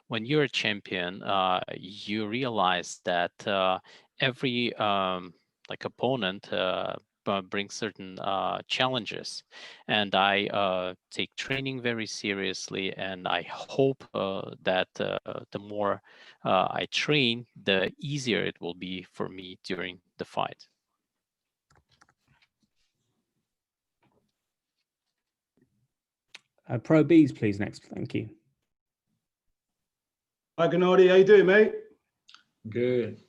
When you're a champion, you realize that every opponent brings certain challenges. And I take training very seriously, and I hope that the more I train, the easier it will be for me during the fight. Pro Bs, please, next. Thank you. Hi, Gennady. How you doing, mate? Good.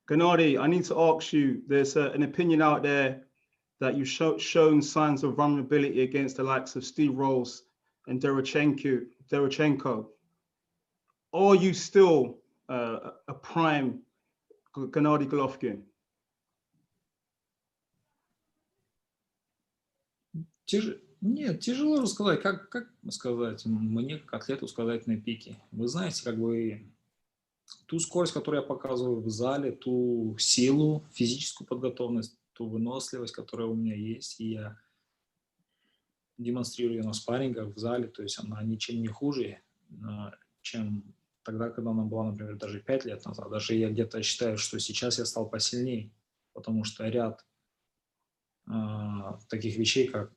Gennady, I need to ask you, there's an opinion out there that you've shown signs of vulnerability against the likes of Steve Rolls and Derevchenko. Are you still a prime Gennady Golovkin? Нет, тяжело рассказать. Как сказать? Мне, как атлету, сказать на пике. Вы знаете, как бы ту скорость, которую я показываю в зале, ту силу, физическую подготовленность, ту выносливость, которая у меня есть, и я демонстрирую ее на спаррингах в зале, то есть она ничем не хуже, чем тогда, когда она была, например, даже 5 лет назад. Даже я где-то считаю, что сейчас я стал посильнее, потому что ряд таких вещей, как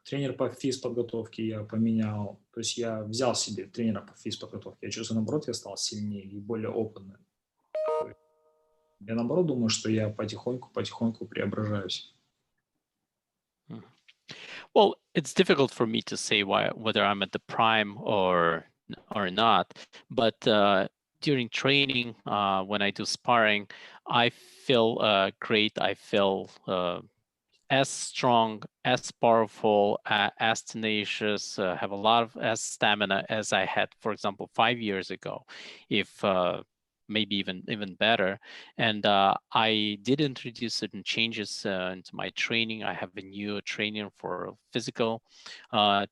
тренер по физподготовке я поменял, то есть я взял себе тренера по физподготовке. Я чувствую, наоборот, я стал сильнее и более опытным. Я, наоборот, думаю, что я потихоньку преображаюсь. Well, it's difficult for me to say whether I'm at the prime or not, but during training, when I do sparring, I feel great. I feel as strong, as powerful, as tenacious, have a lot of as stamina as I had, for example, 5 years ago, if maybe even better. And I did introduce certain changes into my training. I have a new trainer for physical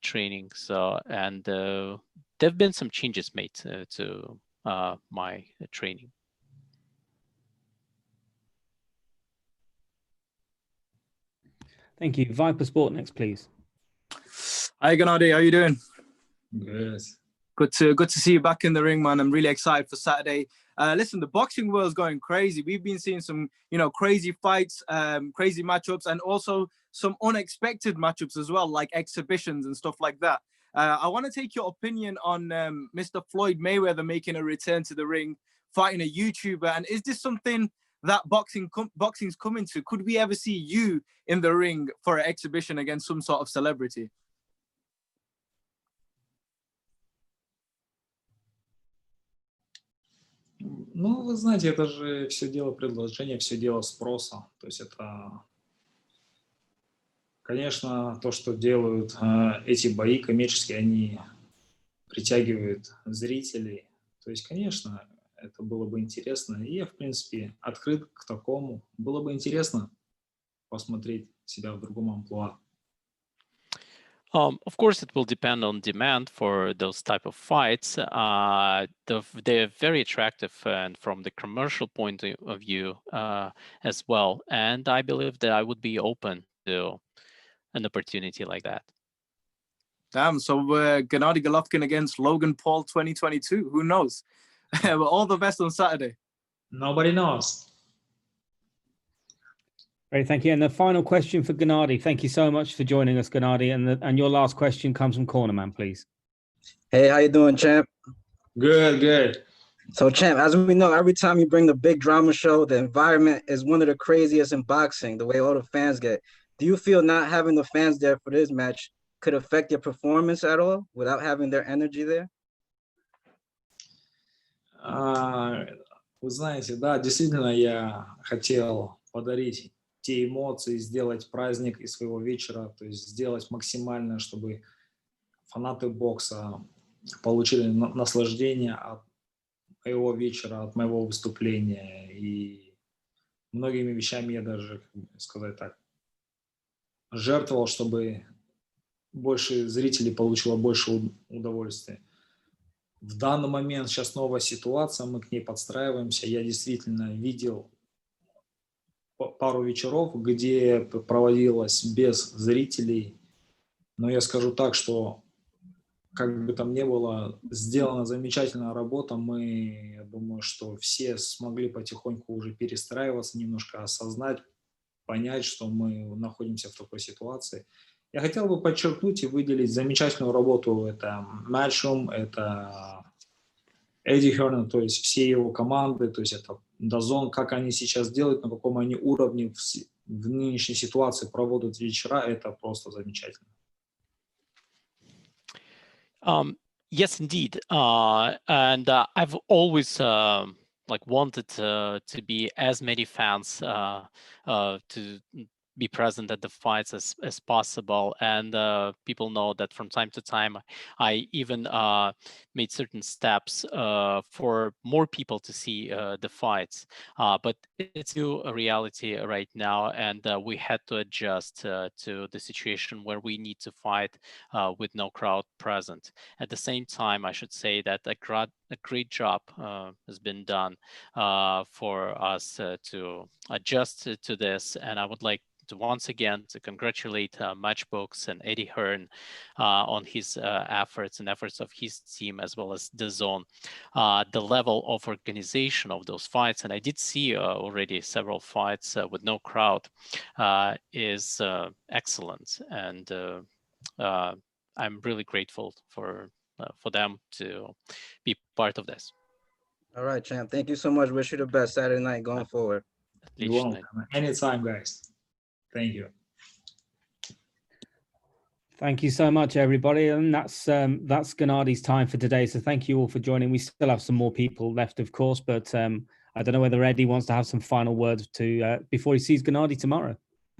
training. So, and there have been some changes made to my training. Thank you. Viper Sport next, please. Hi, Gennady. How you doing? Good. Good to see you back in the ring, man. I'm really excited for Saturday. Listen, the boxing world's going crazy. We've been seeing some, crazy fights, crazy matchups, and also some unexpected matchups as well, like exhibitions and stuff like that. I want to take your opinion on Mr. Floyd Mayweather making a return to the ring, fighting a YouTuber. And is this something that boxing's coming to? Could we ever see you in the ring for an exhibition against some sort of celebrity? Ну, вы знаете, это же все дело предложения, все дело спроса. То есть это, конечно, то, что делают эти бои коммерческие, они притягивают зрителей. То есть, конечно, это было бы интересно. И я, в принципе, открыт к такому. Было бы интересно посмотреть себя в другом амплуа. Of course, it will depend on demand for those type of fights. They're very attractive and from the commercial point of view as well. And I believe that I would be open to an opportunity like that. Damn, so Gennady Golovkin against Logan Paul 2022. Who knows? All the best on Saturday. Nobody knows. Great, thank you. And the final question for Gennady. Thank you so much for joining us, Gennady. And your last question comes from Cornerman, please. Hey, how you doing, champ? Good, good. So, champ, as we know, every time you bring the big drama show, the environment is one of the craziest in boxing, the way all the fans get. Do you feel not having the fans there for this match could affect your performance at all without having their energy there? Вы знаете, да, действительно, я хотел подарить те эмоции, сделать праздник из своего вечера, то есть сделать максимально, чтобы фанаты бокса получили наслаждение от моего вечера, от моего выступления. И многими вещами я даже, как сказать так, жертвовал, чтобы больше зрителей получило больше удовольствия. В данный момент сейчас новая ситуация, мы к ней подстраиваемся. Я действительно видел пару вечеров, где проводилось без зрителей. Но я скажу так, что как бы там ни было, сделана замечательная работа. Я думаю, что все смогли потихоньку уже перестраиваться, немножко осознать, понять, что мы находимся в такой ситуации. Я хотел бы подчеркнуть и выделить замечательную работу. Это Matchroom, это Эдди Херн, то есть все его команды, то есть это DAZN, как они сейчас делают, на каком они уровне в нынешней ситуации проводят вечера, это просто замечательно. Yes, indeed. And I've always like wanted to be as many fans to be present at the fights as possible. And people know that from time to time, I even made certain steps for more people to see the fights. But it's a reality right now, and we had to adjust to the situation where we need to fight with no crowd present. At the same time, I should say that a great job has been done for us to adjust to this, and I would like to once again to congratulate Matchbooks and Eddie Hearn on his efforts and efforts of his team, as well as DAZN. The level of organization of those fights, and I did see already several fights with no crowd, is excellent, and I'm really grateful for them to be part of this. All right, champ. Thank you so much. Wish you the best Saturday night going forward. You're welcome. Anytime, guys. Thank you. Thank you so much, everybody. And that's Gennady's time for today. So thank you all for joining. We still have some more people left, of course, but I don't know whether Eddie wants to have some final words before he sees Gennady tomorrow.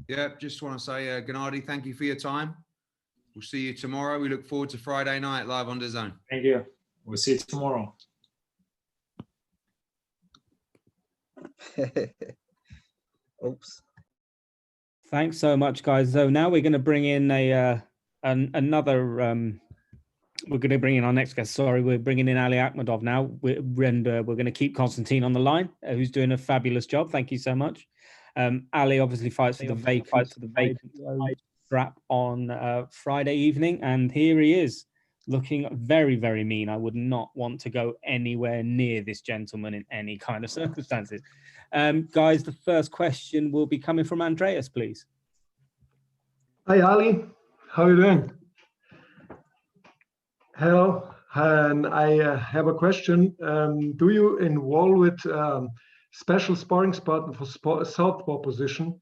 Yeah, just want to say, Gennady, thank you for your time. We'll see you tomorrow. We look forward to Friday night live on DAZN. Thank you. We'll see you tomorrow. Oops. Thanks so much, guys. So now we're going to bring in another. We're going to bring in our next guest. Sorry, we're bringing in Ali Akhmedov now. We're going to keep Konstantin on the line, who's doing a fabulous job. Thank you so much. Ali obviously fights for the vacant strap on Friday evening, and here he is, looking very, very mean. I would not want to go anywhere near this gentleman in any kind of circumstances. Guys, the first question will be coming from Andreas, please. Hi, Ali. How are you doing? Hello. And I have a question. Do you involve with special sparring partner for southpaw position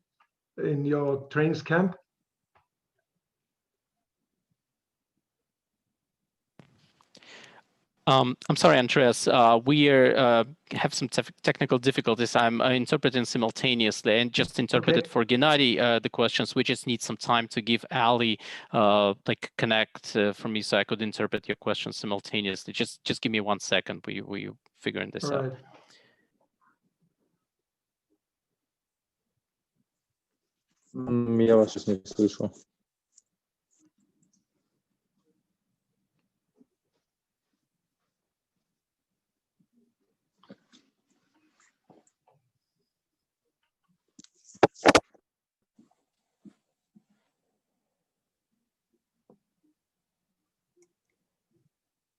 in your trainings camp? I'm sorry, Andreas. We have some technical difficulties. I'm interpreting simultaneously and just interpreted for Gennady the questions. We just need some time to give Ali like connect for me so I could interpret your questions simultaneously. Just give me 1 second. We figuring this out. Я вас сейчас не слышу.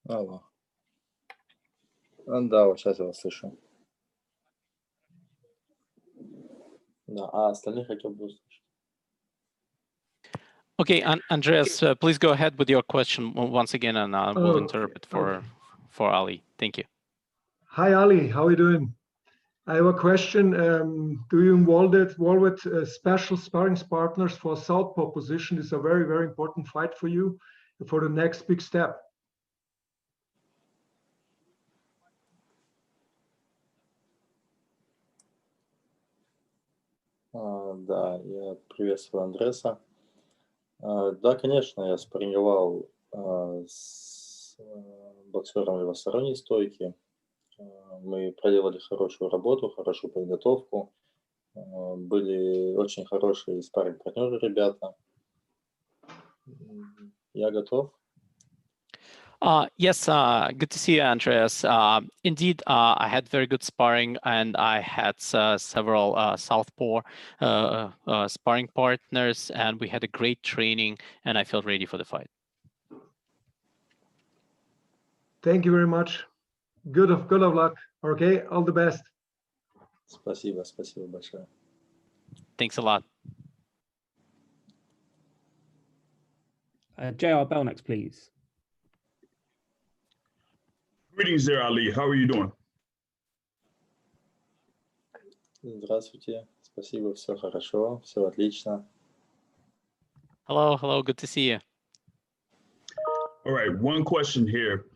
Алло. Да, вот сейчас я вас слышу. Да, а остальных хотел бы услышать. Okay, Andreas, please go ahead with your question once again, and I will interpret for Ali. Thank you. Hi, Ali. How are you doing? I have a question. Do you involve with special sparring partners for southpaw position? It's a very, very important fight for you for the next big step. Да, я приветствую Андреса. Да, конечно, я спарринговал с боксером левосторонней стойки. Мы проделали хорошую работу, хорошую подготовку. Были очень хорошие спарринг-партнеры ребята. Я готов. Yes, good to see you, Andreas. Indeed, I had very good sparring, and I had several southpaw sparring partners, and we had a great training, and I feel ready for the fight. Thank you very much. Good of luck. Okay, all the best. Спасибо большое. Thanks a lot. JR Bell next, please. Greetings there, Ali. How are you doing? Здравствуйте. Спасибо, все хорошо, все отлично. Hello, good to see you. All right, one question here.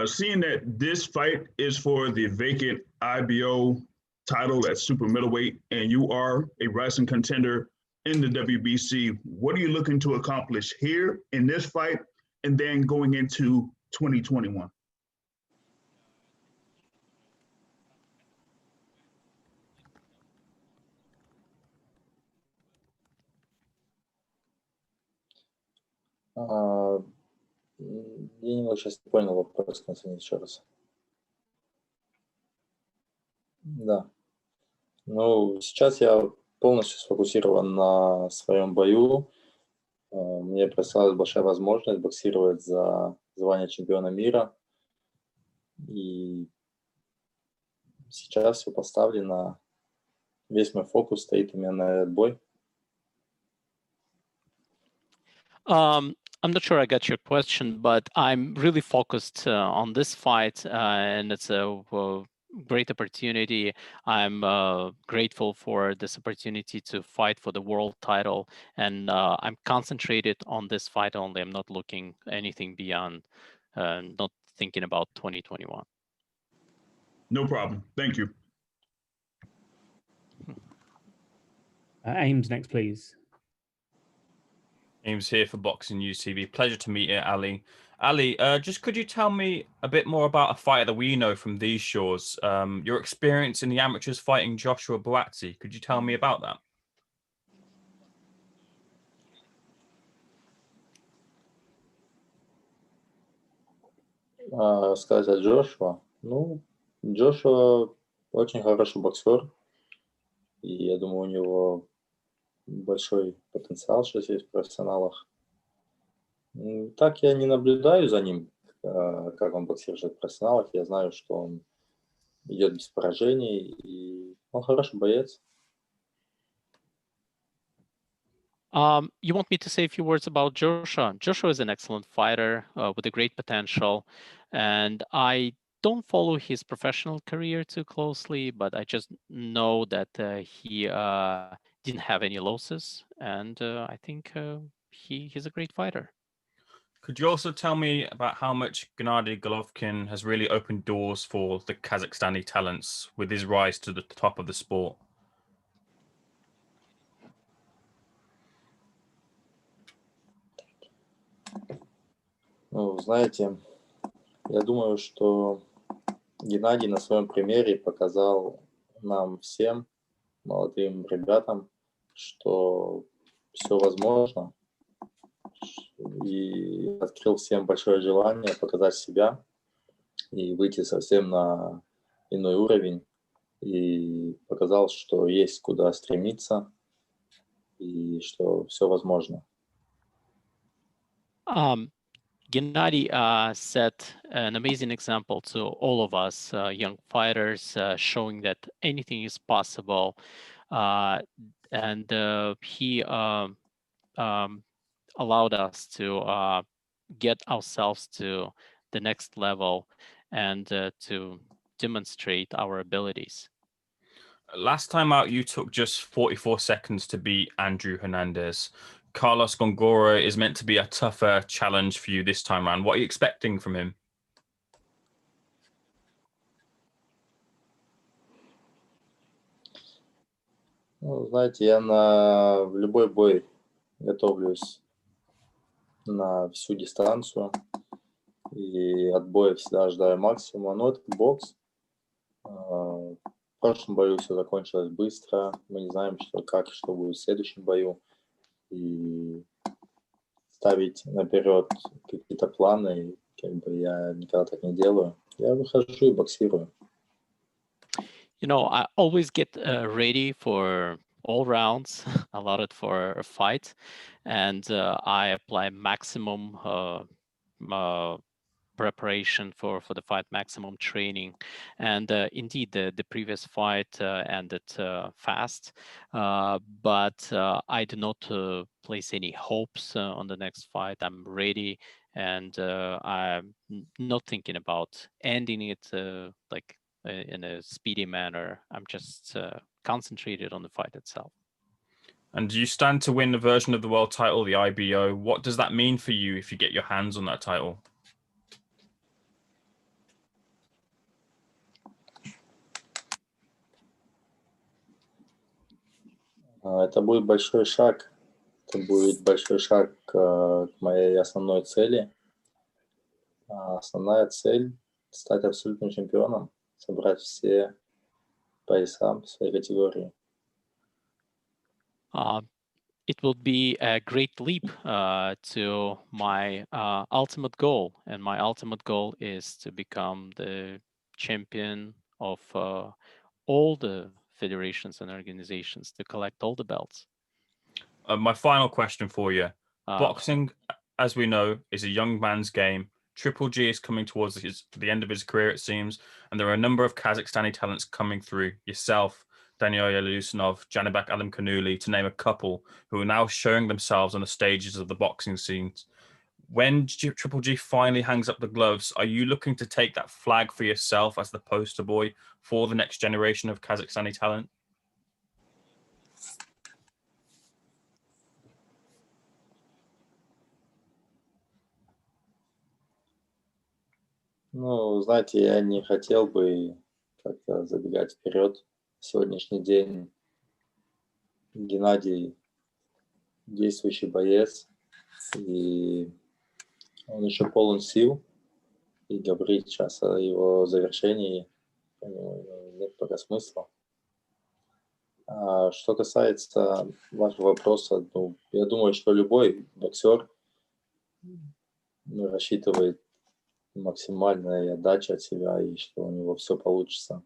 Seeing that this fight is for the vacant IBO title at super middleweight, and you are a rising contender in the WBC, what are you looking to accomplish here in this fight and then going into 2021? Я немного сейчас не понял вопрос, Константин, еще раз. Да. Ну, сейчас я полностью сфокусирован на своем бою. Мне представилась большая возможность боксировать за звание чемпиона мира. И сейчас все поставлено, весь мой фокус стоит именно на этот бой. I'm not sure I got your question, but I'm really focused on this fight, and it's a great opportunity. I'm grateful for this opportunity to fight for the world title, and I'm concentrated on this fight only. I'm not looking anything beyond, not thinking about 2021. No problem. Thank you. Ames next, please. Ames here for Boxing News TV. Pleasure to meet you, Ali. Ali, just could you tell me a bit more about a fighter that we know from these shores? Your experience in the amateurs fighting Joshua Buatsi. Could you tell me about that? Сказать о Джошуа. Ну, Джошуа очень хороший боксер. И я думаю, у него большой потенциал сейчас есть в профессионалах. Так я не наблюдаю за ним, как он боксирует в профессионалах. Я знаю, что он идет без поражений, и он хороший боец. You want me to say a few words about Joshua? Joshua is an excellent fighter with a great potential, and I don't follow his professional career too closely, but I just know that he didn't have any losses, and I think he's a great fighter. Could you also tell me about how much Gennady Golovkin has really opened doors for the Kazakhstani talents with his rise to the top of the sport? Ну, знаете, я думаю, что Геннадий на своем примере показал нам всем, молодым ребятам, что все возможно, и открыл всем большое желание показать себя и выйти совсем на иной уровень, и показал, что есть куда стремиться, и что все возможно. Gennady set an amazing example to all of us young fighters, showing that anything is possible. And he allowed us to get ourselves to the next level and to demonstrate our abilities. Last time out, you took just 44 seconds to beat Andrew Hernandez. Carlos Gongora is meant to be a tougher challenge for you this time around. What are you expecting from him? Ну, знаете, я в любой бой готовлюсь на всю дистанцию. И от боя всегда ожидаю максимума. Но это бокс. В прошлом бою все закончилось быстро. Мы не знаем, как и что будет в следующем бою. И ставить наперед какие-то планы, как бы я никогда так не делаю. Я выхожу и боксирую. You know, I always get ready for all rounds allotted for a fight, and I apply maximum preparation for the fight, maximum training. And indeed, the previous fight ended fast, but I do not place any hopes on the next fight. I'm ready, and I'm not thinking about ending it like in a speedy manner. I'm just concentrated on the fight itself. And you stand to win a version of the world title, the IBO. What does that mean for you if you get your hands on that title? Это будет большой шаг. Это будет большой шаг к моей основной цели. Основная цель – стать абсолютным чемпионом, собрать все пояса в своей категории. It will be a great leap to my ultimate goal. And my ultimate goal is to become the champion of all the federations and organizations, to collect all the belts. My final question for you. Boxing, as we know, is a young man's game. Triple G is coming towards the end of his career, it seems, and there are a number of Kazakhstani talents coming through. Yourself, Daniel Yalusinov, Janibek Alimkanuli, to name a couple, who are now showing themselves on the stages of the boxing scenes. When Triple G finally hangs up the gloves, are you looking to take that flag for yourself as the poster boy for the next generation of Kazakhstani talent? Ну, знаете, я не хотел бы как-то забегать вперед. Сегодняшний день Геннадий действующий боец, и он еще полон сил, и говорить сейчас о его завершении нет пока смысла. Что касается вашего вопроса, ну, я думаю, что любой боксер рассчитывает максимальной отдачи от себя, и что у него все получится.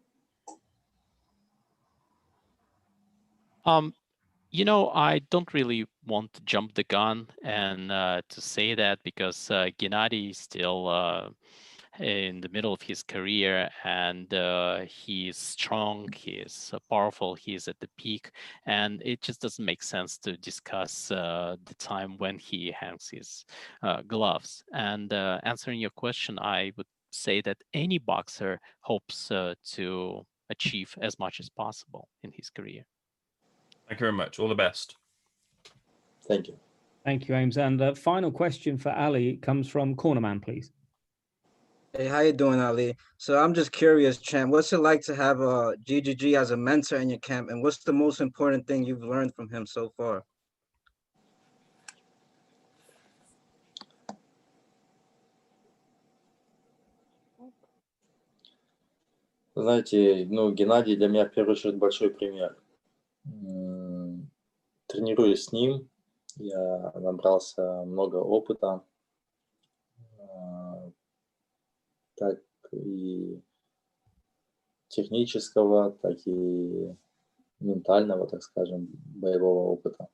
You know, I don't really want to jump the gun and to say that, because Gennady is still in the middle of his career, and he is strong, he is powerful, he is at the peak, and it just doesn't make sense to discuss the time when he hangs his gloves. And answering your question, I would say that any boxer hopes to achieve as much as possible in his career. Thank you very much. All the best. Thank you. Thank you, Ames. And the final question for Ali comes from Cornerman, please. Hey, how you doing, Ali? So I'm just curious, champ, what's it like to have GGG as a mentor in your camp, and what's the most important thing you've learned from him so far? Знаете, ну, Геннадий для меня в первую очередь большой пример. Тренируясь с ним, я набрался много опыта, как и технического, так и ментального, так скажем, боевого опыта.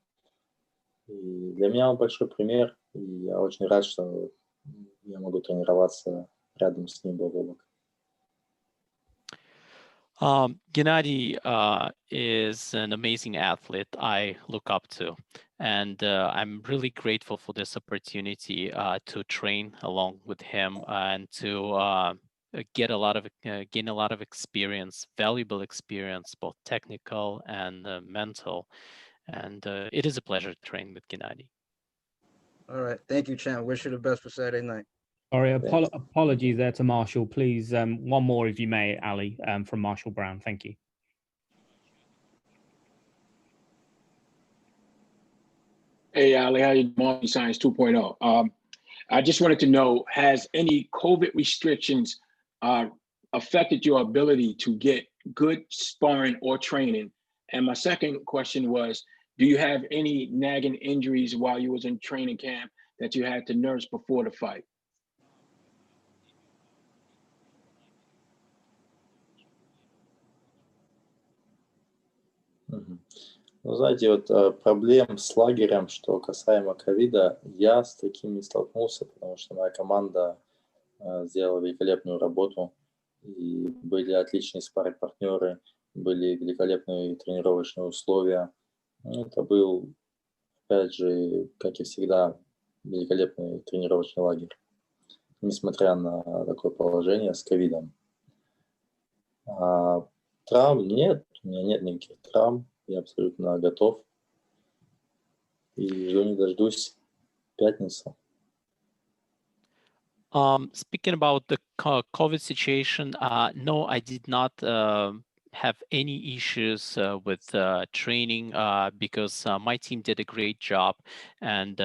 И для меня он большой пример, и я очень рад, что я могу тренироваться рядом с ним бок о бок. Gennady is an amazing athlete I look up to, and I'm really grateful for this opportunity to train along with him and to gain a lot of experience, valuable experience, both technical and mental. And it is a pleasure to train with Gennady. All right. Thank you, champ. Wish you the best for Saturday night. Sorry, apologies there to Marshall. Please, one more if you may, Ali, from Marshall Brown. Thank you. Hey, Ali, how you doing? Science 2.0. I just wanted to know, has any COVID restrictions affected your ability to get good sparring or training? And my second question was, do you have any nagging injuries while you was in training camp that you had to nurse before the fight? Ну, знаете, вот проблем с лагерем, что касаемо ковида, я с таким не столкнулся, потому что моя команда сделала великолепную работу, и были отличные спарринг-партнеры, были великолепные тренировочные условия. Это был, опять же, как и всегда, великолепный тренировочный лагерь, несмотря на такое положение с ковидом. Травм нет, у меня нет никаких травм. Я абсолютно готов и жду не дождусь пятницу. Speaking about the COVID situation, no, I did not have any issues with training because my team did a great job and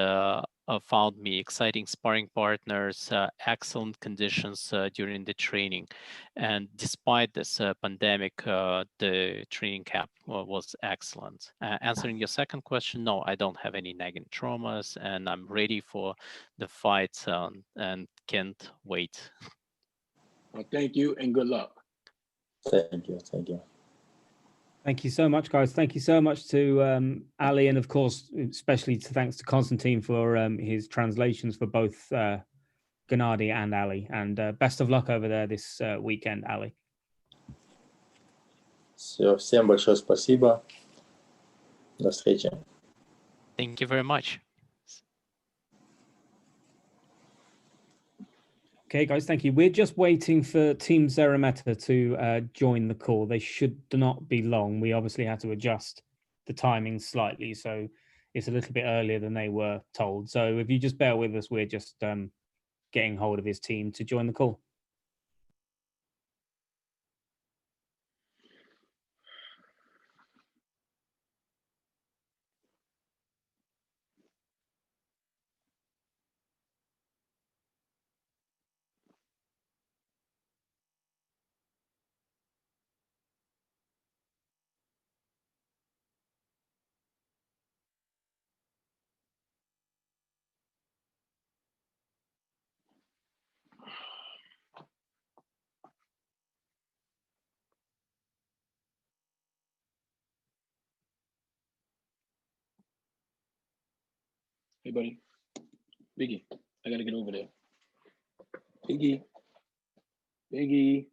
found me exciting sparring partners, excellent conditions during the training. And despite this pandemic, the training camp was excellent. Answering your second question, no, I don't have any nagging traumas and I'm ready for the fight and can't wait. Well, thank you and good luck. Thank you, thank you. Thank you so much, guys. Thank you so much to Ali, and of course, especially thanks to Konstantin for his translations for both Gennady and Ali. And best of luck over there this weekend, Ali. Все, всем большое спасибо. До встречи. Thank you very much. Okay, guys, thank you. We're just waiting for Team SerEbro to join the call. They should not be long. We obviously had to adjust the timing slightly, so it's a little bit earlier than they were told. So if you just bear with us, we're just getting hold of his team to join the call. Hey, buddy. Biggie, I gotta get over there. Biggie. Biggie.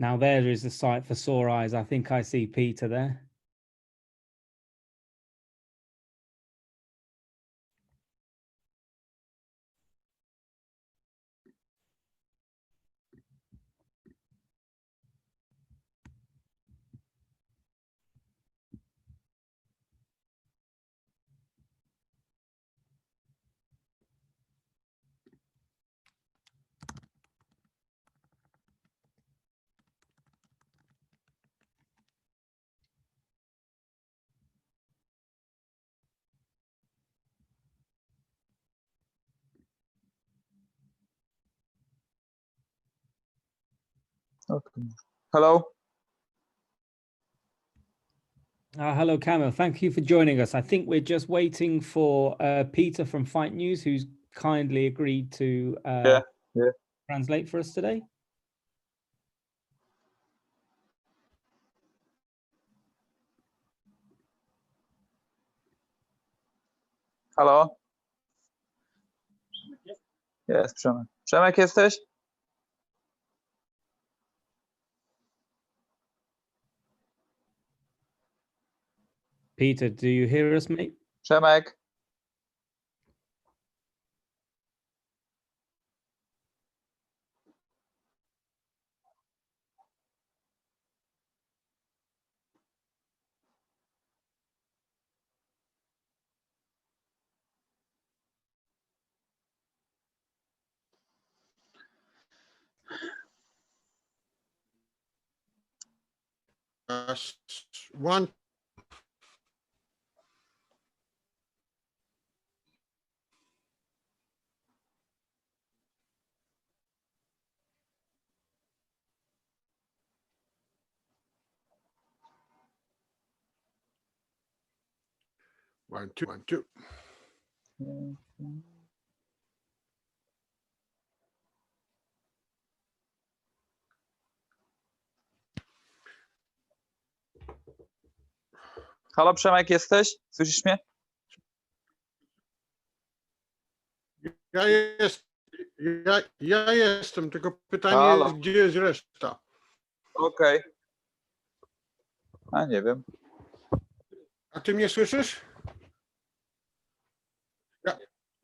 Now there is a sight for sore eyes. I think I see Peter there. Okay. Hello. Hello, Kamil. Thank you for joining us. I think we're just waiting for Peter from Fight News, who's kindly agreed to translate for us today. Halo? Jest Przemek. Przemek, jesteś? Peter, do you hear us, mate? Przemek? One. One, two, 1, 2. Halo, Przemek, jesteś? Słyszysz mnie? Ja jestem, tylko pytanie Halo. jest, gdzie jest reszta? Okej. A nie wiem. A ty mnie słyszysz?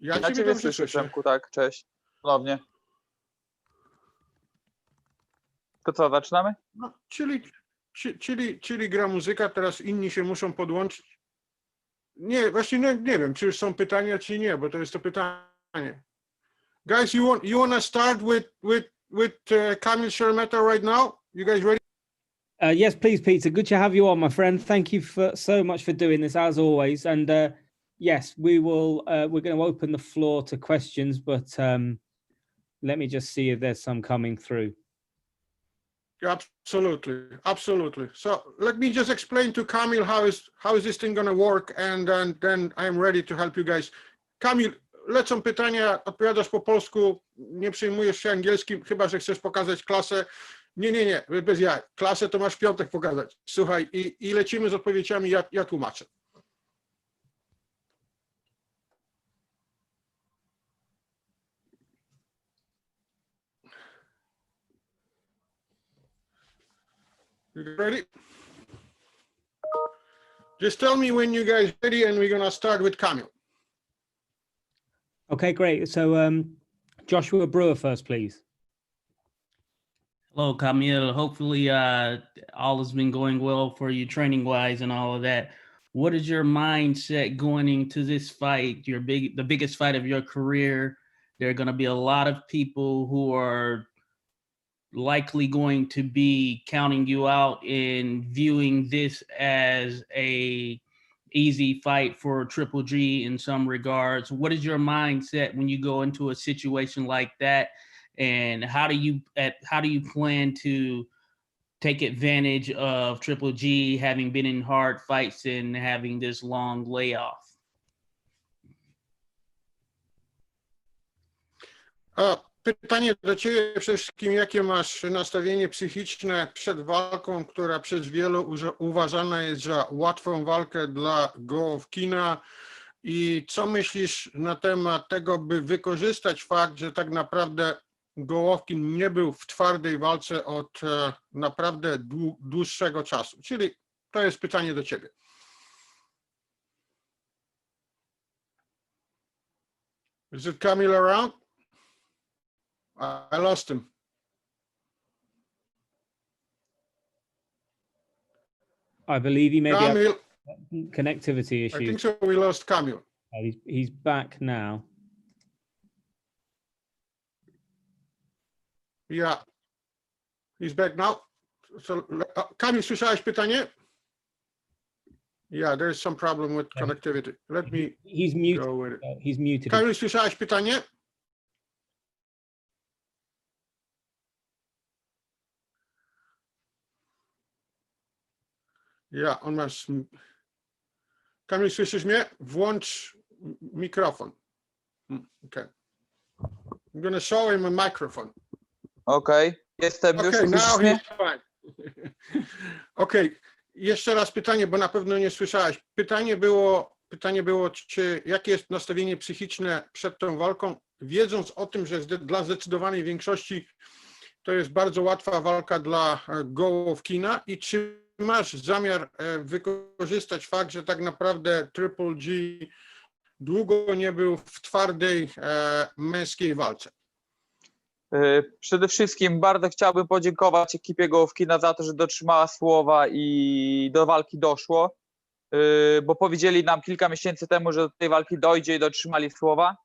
Ja ciebie ciebie dobrze słyszę, słyszę. Przemku, tak, cześć. Ponownie. To co, zaczynamy? No, czyli gra muzyka, teraz inni się muszą podłączyć. Nie, właśnie nie wiem, czy już są pytania, czy nie, bo to jest to pytanie. Guys, you wanna start with Kamil Szeremeta right now? You guys ready? Yes, please, Peter. Good to have you on, my friend. Thank you so much for doing this, as always. And yes, we will. We're going to open the floor to questions, but let me just see if there's some coming through. Absolutely. So let me just explain to Kamil how is this thing gonna work, and then I'm ready to help you guys. Kamil, lecą pytania, odpowiadasz po polsku, nie przejmujesz się angielskim, chyba że chcesz pokazać klasę. Nie, bez jaj. Klasę to masz w piątek pokazać. Słuchaj, i lecimy z odpowiedziami, ja tłumaczę. You ready? Just tell me when you guys ready, and we're gonna start with Kamil. Okay, great. So Joshua Brewer first, please. Hello, Kamil. Hopefully all has been going well for you training-wise and all of that. What is your mindset going into this fight, the biggest fight of your career? There are going to be a lot of people who are likely going to be counting you out and viewing this as a easy fight for Triple G in some regards. What is your mindset when you go into a situation like that, and how do you plan to take advantage of Triple G having been in hard fights and having this long layoff? Pytanie do ciebie przede wszystkim, jakie masz nastawienie psychiczne przed walką, która przez wielu uważana jest za łatwą walkę dla Golovkina, i co myślisz na temat tego, by wykorzystać fakt, że tak naprawdę Golovkin nie był w twardej walce od naprawdę dłuższego czasu. Czyli to jest pytanie do ciebie. Is it Kamil around? I lost him. I believe he may Kamil, be connectivity issues. I think so. We lost Kamil. He's back now. Yeah, he's back now. So, Kamil, słyszałeś pytanie? Yeah, there's some problem with connectivity. Let me He's muted. go with it. He's muted. Kamil, słyszałeś pytanie? Ja, on ma... Kamil, słyszysz mnie? Włącz mikrofon. Okay. I'm gonna show him a microphone. Okej, jestem już. Okay, Słyszysz now mnie? he's fine. Okej, jeszcze raz pytanie, bo na pewno nie słyszałeś. Pytanie było, jakie jest nastawienie psychiczne przed tą walką, wiedząc o tym, że dla zdecydowanej większości to jest bardzo łatwa walka dla Golovkina i czy masz zamiar wykorzystać fakt, że tak naprawdę Triple G długo nie był w twardej męskiej walce? Przede wszystkim bardzo chciałbym podziękować ekipie Golovkina za to, że dotrzymała słowa i do walki doszło, bo powiedzieli nam kilka miesięcy temu, że do tej walki dojdzie i dotrzymali słowa.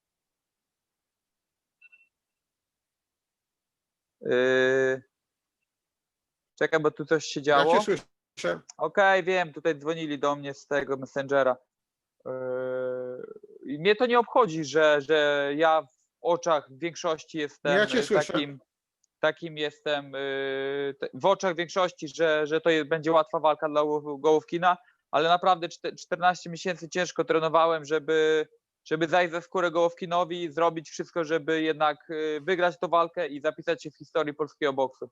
Czekaj, bo tu coś się działo. Ja cię słyszę. Okej, wiem, tutaj dzwonili do mnie z tego Messengera. I mnie to nie obchodzi, że ja w oczach większości jestem Ja cię słyszę. takim jestem w oczach większości, że to będzie łatwa walka dla Golovkina, ale naprawdę 14 miesięcy ciężko trenowałem, żeby zajść za skórę Golovkinowi i zrobić wszystko, żeby jednak wygrać tę walkę i zapisać się w historii polskiego boksu.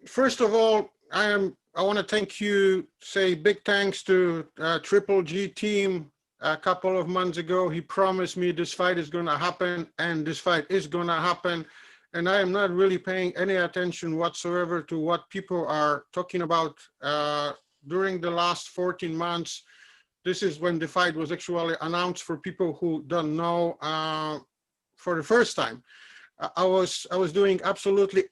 First of all, I want to thank you, say big thanks to Triple G team. A couple of months ago, he promised me this fight is going to happen, and this fight is going to happen. And I am not really paying any attention whatsoever to what people are talking about during the last 14 months. This is when the fight was actually announced for people who don't know for the first time. I was doing absolutely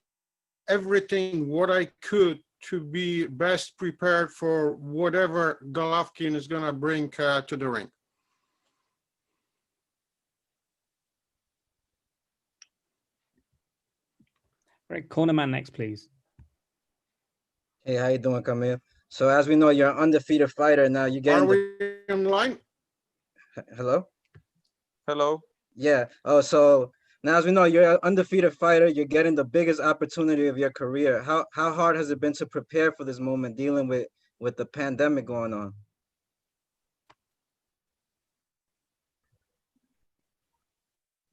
everything what I could to be best prepared for whatever Golovkin is going to bring to the ring. Right, corner man next, please. Hey, how you doing, Kamil? So as we know, you're an undefeated fighter now. You get Are we in line? Hello? Hello. Yeah. Oh, so now as we know, you're an undefeated fighter. You're getting the biggest opportunity of your career. How hard has it been to prepare for this moment, dealing with the pandemic going on?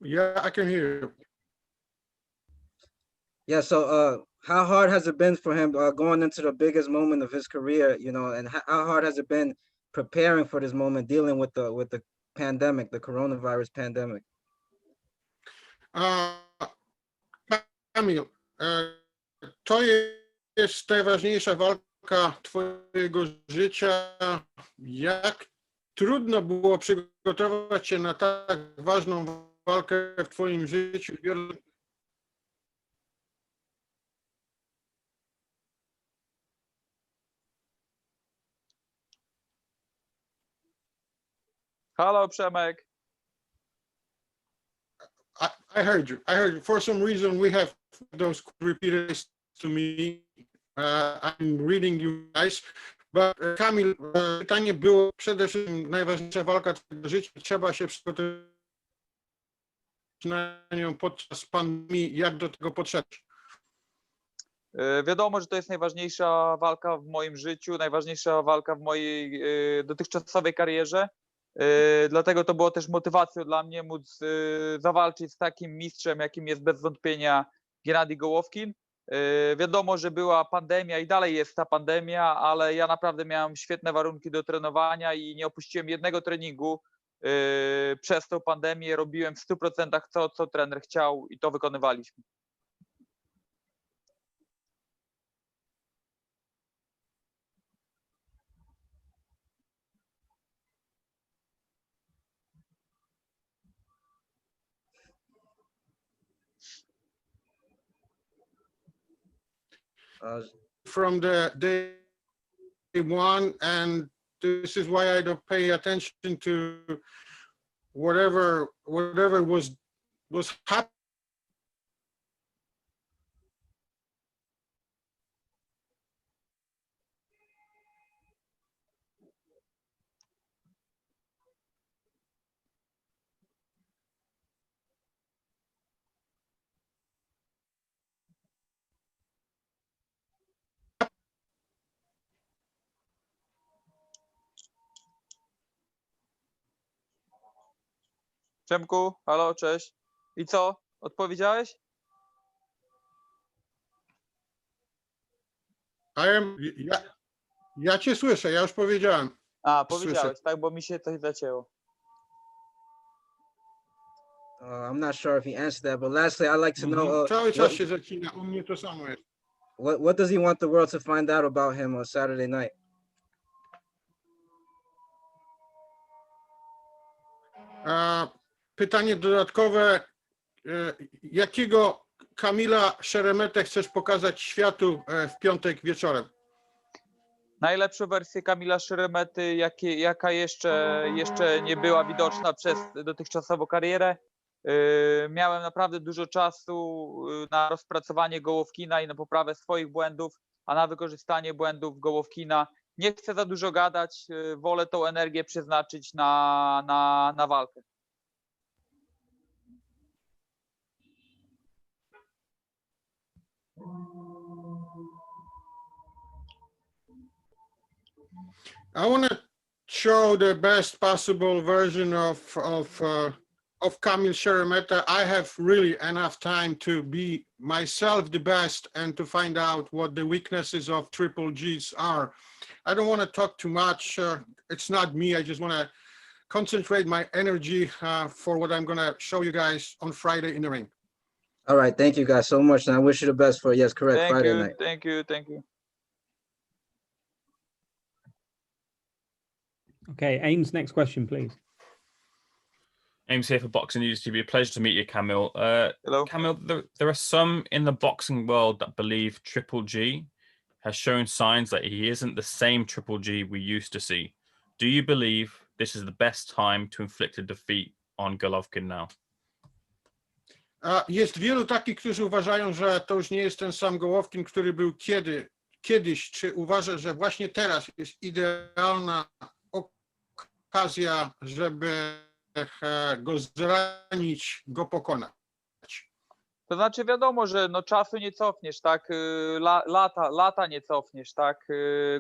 Yeah, I can hear you. Yeah. So how hard has it been for him going into the biggest moment of his career? You know, and how hard has it been preparing for this moment, dealing with the pandemic, the coronavirus pandemic? Kamil, to jest najważniejsza walka twojego życia. Jak trudno było przygotować się na tak ważną walkę w twoim życiu? Halo, Przemek. I heard you. I heard you. For some reason, we have those repeated to me. I'm reading you guys. But Kamil, pytanie było przede wszystkim najważniejsza walka twojego życia. Trzeba się przygotować na nią podczas pandemii. Jak do tego podszedłeś? Wiadomo, że to jest najważniejsza walka w moim życiu, najważniejsza walka w mojej dotychczasowej karierze. Dlatego to było też motywacją dla mnie móc zawalczyć z takim mistrzem, jakim jest bez wątpienia Gennady Golovkin. Wiadomo, że była pandemia i dalej jest ta pandemia, ale ja naprawdę miałem świetne warunki do trenowania i nie opuściłem jednego treningu przez tą pandemię. Robiłem w 100% to, co trener chciał i to wykonywaliśmy. From the day one, and this is why I don't pay attention to whatever was happening. Przemku, halo, cześć. I co? Odpowiedziałeś? Ja cię słyszę, ja już powiedziałem. A, powiedziałeś, tak, bo mi się coś zacięło. I'm not sure if he answered that, but lastly, I'd like to know Cały czas się zacina, u mnie to samo jest. what does he want the world to find out about him on Saturday night? Pytanie dodatkowe. Jakiego Kamila Szeremetę chcesz pokazać światu w piątek wieczorem? Najlepszą wersję Kamila Szeremety, jaka jeszcze nie była widoczna przez dotychczasową karierę. Miałem naprawdę dużo czasu na rozpracowanie Golovkina i na poprawę swoich błędów, a na wykorzystanie błędów Golovkina. Nie chcę za dużo gadać, wolę tą energię przeznaczyć na walkę. I want to show the best possible version of Kamil Szeremeta. I have really enough time to be myself the best and to find out what the weaknesses of Triple G's are. I don't want to talk too much. It's not me. I just want to concentrate my energy for what I'm going to show you guys on Friday in the ring. All right, thank you guys so much, and I wish you the best for Friday night. Thank you. Okay, Ames, next question, please. Ames here for Boxing News TV. A pleasure to meet you, Kamil. Hello. Kamil, there are some in the boxing world that believe Triple G has shown signs that he isn't the same Triple G we used to see. Do you believe this is the best time to inflict a defeat on Golovkin now? Jest wielu takich, którzy uważają, że to już nie jest ten sam Golovkin, który był kiedyś. Czy uważa, że właśnie teraz jest idealna okazja, żeby go zranić, go pokonać? To znaczy wiadomo, że no czasu nie cofniesz, tak? Lata nie cofniesz, tak?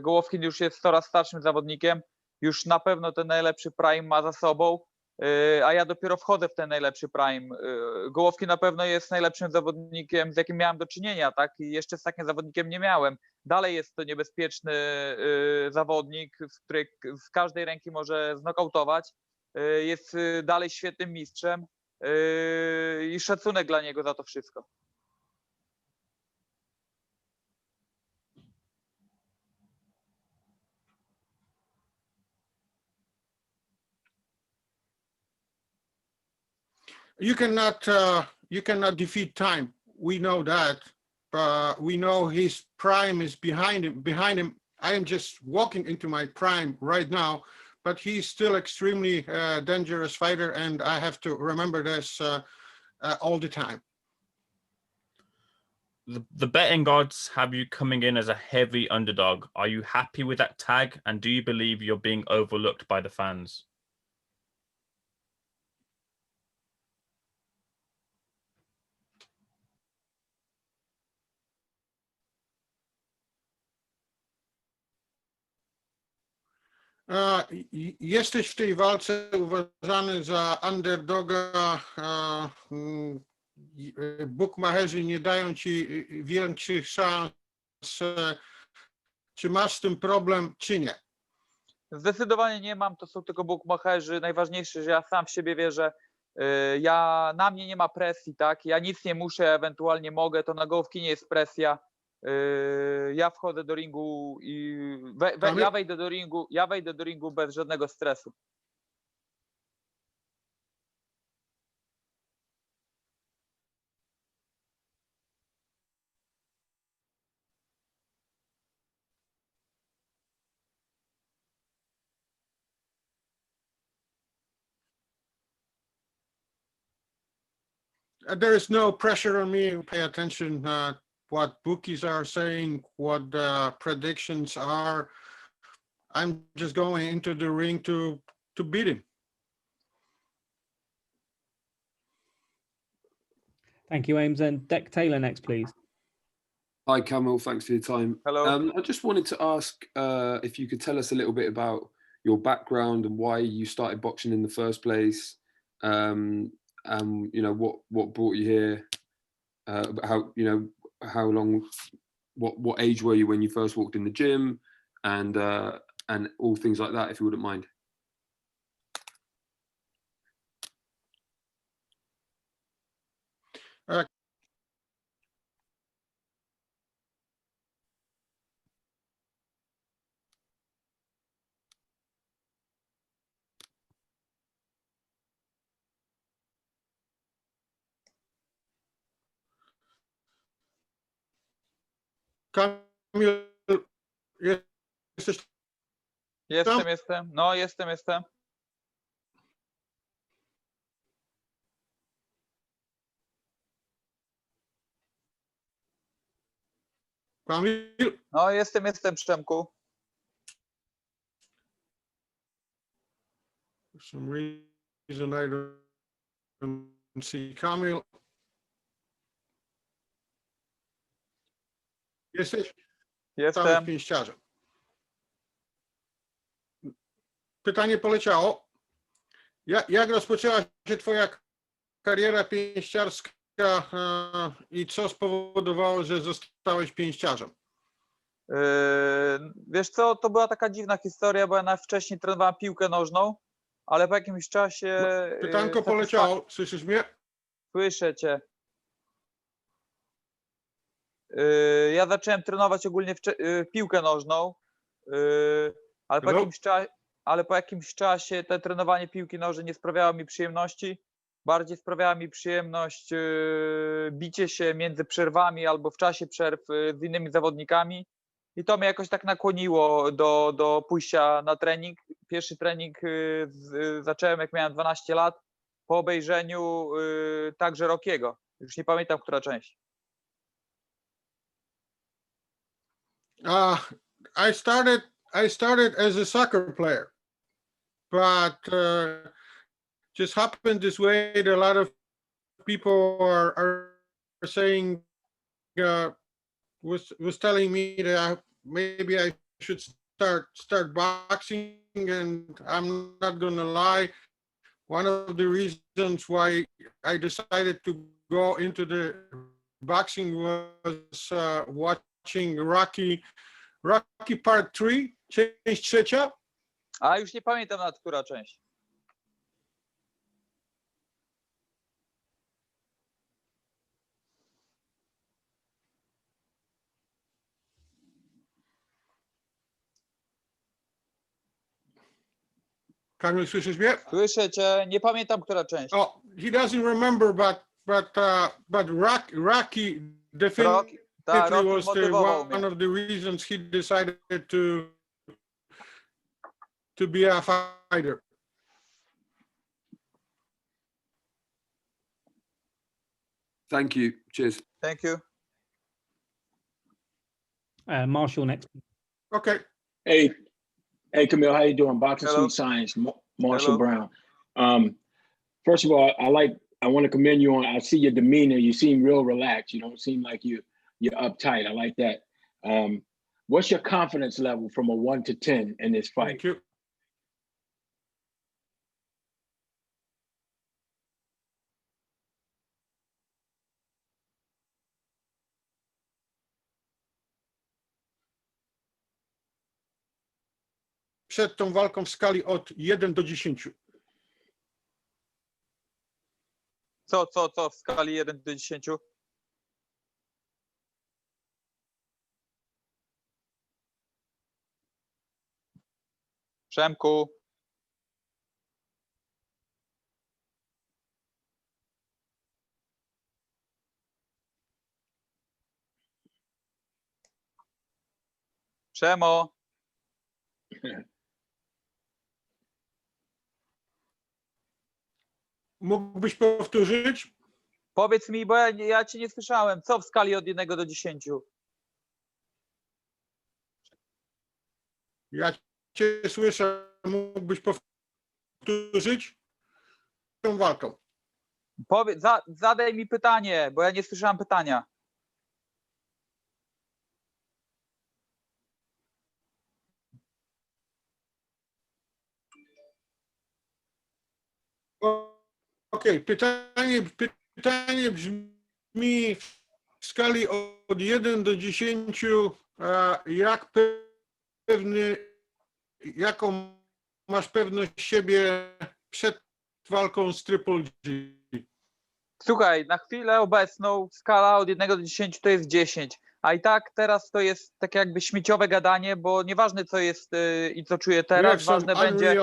Golovkin już jest coraz starszym zawodnikiem, już na pewno ten najlepszy prime ma za sobą, a ja dopiero wchodzę w ten najlepszy prime. Golovkin na pewno jest najlepszym zawodnikiem, z jakim miałem do czynienia, tak? I jeszcze z takim zawodnikiem nie miałem. Dalej jest to niebezpieczny zawodnik, który z każdej ręki może znokautować. Jest dalej świetnym mistrzem i szacunek dla niego za to wszystko. You cannot defeat time. We know that. We know his prime is behind him. I am just walking into my prime right now, but he's still extremely dangerous fighter, and I have to remember this all the time. The betting odds have you coming in as a heavy underdog. Are you happy with that tag, and do you believe you're being overlooked by the fans? Jesteś w tej walce uważany za underdoga. bukmacherzy nie dają ci większych szans. Czy masz z tym problem, czy nie? Zdecydowanie nie mam, to są tylko bukmacherzy. Najważniejsze, że ja sam w siebie wierzę. Na mnie nie ma presji, tak? Ja nic nie muszę, ewentualnie mogę, to na Golovkinie jest presja. Ja wchodzę do ringu i ja wejdę do ringu bez żadnego stresu. There is no pressure on me to pay attention what bookies are saying, what predictions are. I'm just going into the ring to beat him. Thank you, Ames. And Deck Taylor next, please. Hi, Kamil. Thanks for your time. Hello. I just wanted to ask if you could tell us a little bit about your background and why you started boxing in the first place. You know, what brought you here? How long? What age were you when you first walked in the gym, and all things like that, if you wouldn't mind. Kamil, jesteś tam? Jestem. No, jestem. Kamil? No, jestem, Przemku. For some reason I don't see Kamil. Jesteś? Jestem. Pięściarzem. Pytanie poleciało. Jak rozpoczęła się twoja kariera pięściarska i co spowodowało, że zostałeś pięściarzem? Wiesz co, to była taka dziwna historia, bo ja wcześniej trenowałem piłkę nożną, ale po jakimś czasie... Pytanko poleciało, słyszysz mnie? Słyszę cię. Ja zacząłem trenować ogólnie piłkę nożną, ale po jakimś czasie to trenowanie piłki nożnej nie sprawiało mi przyjemności. Bardziej sprawiała mi przyjemność bicie się między przerwami albo w czasie przerw z innymi zawodnikami. I to mnie jakoś tak nakłoniło do pójścia na trening. Pierwszy trening zacząłem, jak miałem 12 lat, po obejrzeniu także Rockiego. Już nie pamiętam, która część. I started as a soccer player, but just happened this way that a lot of people are saying, was telling me that maybe I should start boxing, and I'm not gonna lie, one of the reasons why I decided to go into the boxing was watching Rocky Part 3, część trzecia. A już nie pamiętam nawet, która część. Kamil, słyszysz mnie? Słyszę cię, nie pamiętam, która część. Oh, he doesn't remember, but Rocky definitely was one of the reasons he decided to be a fighter. Thank you. Cheers. Thank you. Marshall next. Okay. Hey, Kamil, how you doing? Boxing Hello. Sweet Science, Marshall Hello. Brown. First of all, I want to commend you on. I see your demeanor. You seem real relaxed. You don't seem like you're uptight. I like that. What's your confidence level from a 1 to 10 in this fight? Thank you. przed tą walką w skali od 1 do 10? Co w skali 1 do 10? Przemku. Przemo. Mógłbyś powtórzyć? Powiedz mi, bo ja cię nie słyszałem. Co w skali od 1 do 10? Ja cię słyszę. Mógłbyś powtórzyć tą walką? Zadaj mi pytanie, bo ja nie słyszałem pytania. Okej, pytanie brzmi w skali od 1 do 10, jaką masz pewność siebie przed walką z Triple G? Słuchaj, na chwilę obecną skala od 1 do 10 to jest 10, a i tak teraz to jest takie jakby śmieciowe gadanie, bo nieważne co jest i co czuję teraz, ważne będzie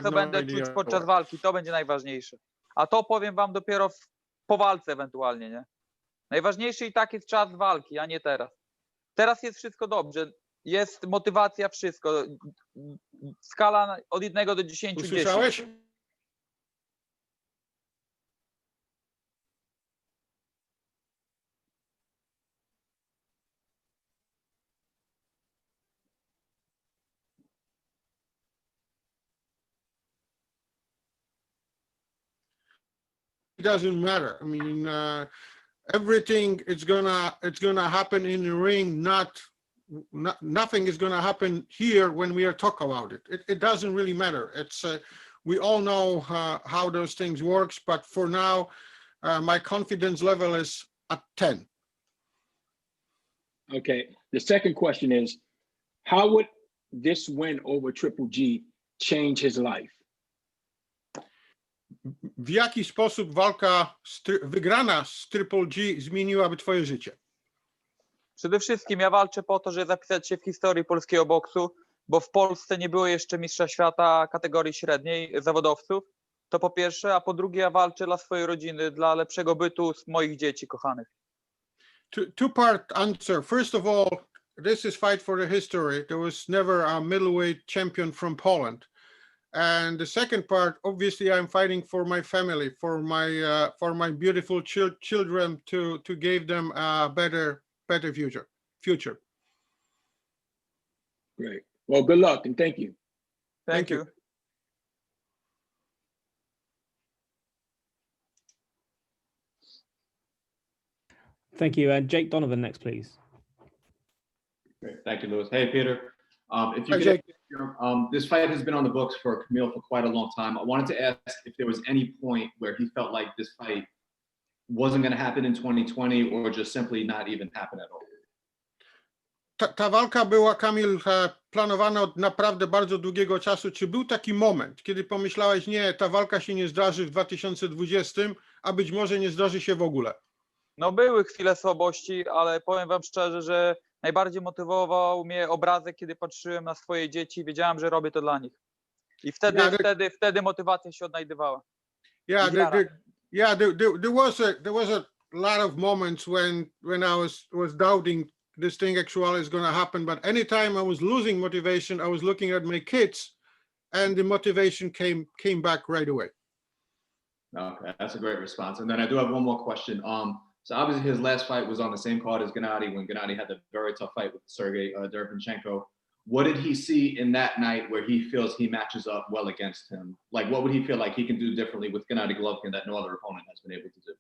co będę czuć podczas walki, to będzie najważniejsze. A to powiem wam dopiero po walce ewentualnie, nie? Najważniejszy i tak jest czas walki, a nie teraz. Teraz jest wszystko dobrze, jest motywacja, wszystko. Skala od 1 do 10. Usłyszałeś? 10. It doesn't matter. I mean, everything it's gonna happen in the ring. Nothing is gonna happen here when we are talking about it. It doesn't really matter. It's we all know how those things works. But for now, my confidence level is at 10. Okay. The second question is, how would this win over Triple G change his life? W jaki sposób walka wygrana z Triple G zmieniłaby twoje życie? Przede wszystkim ja walczę po to, żeby zapisać się w historii polskiego boksu, bo w Polsce nie było jeszcze mistrza świata kategorii średniej zawodowców. To po pierwsze, a po drugie ja walczę dla swojej rodziny, dla lepszego bytu moich dzieci kochanych. Two-part answer. First of all, this is fight for the history. There was never a middleweight champion from Poland. And the second part, obviously, I'm fighting for my family, for my beautiful children, to give them a better future. Great. Well, good luck and thank you. Thank you. Thank you. Jake Donovan next, please. Great. Thank you, Lewis. Hey, Peter. If you could, this fight has been on the books for Kamil for quite a long time. I wanted to ask if there was any point where he felt like this fight wasn't going to happen in 2020 or just simply not even happen at all. Ta walka była, Kamil, planowana od naprawdę bardzo długiego czasu. Czy był taki moment, kiedy pomyślałeś, nie, ta walka się nie zdarzy w 2020, a być może nie zdarzy się w ogóle? No były chwile słabości, ale powiem wam szczerze, że najbardziej motywował mnie obrazek, kiedy patrzyłem na swoje dzieci i wiedziałem, że robię to dla nich. I wtedy motywacja się odnajdywała. There was a lot of moments when I was doubting this thing actually is going to happen, but anytime I was losing motivation, I was looking at my kids and the motivation came back right away. Okay, that's a great response. And then I do have one more question. So obviously his last fight was on the same card as Gennady when Gennady had the very tough fight with Sergey Derevyanchenko. What did he see in that night where he feels he matches up well against him? Like, what would he feel like he can do differently with Gennady Golovkin that no other opponent has been able to do?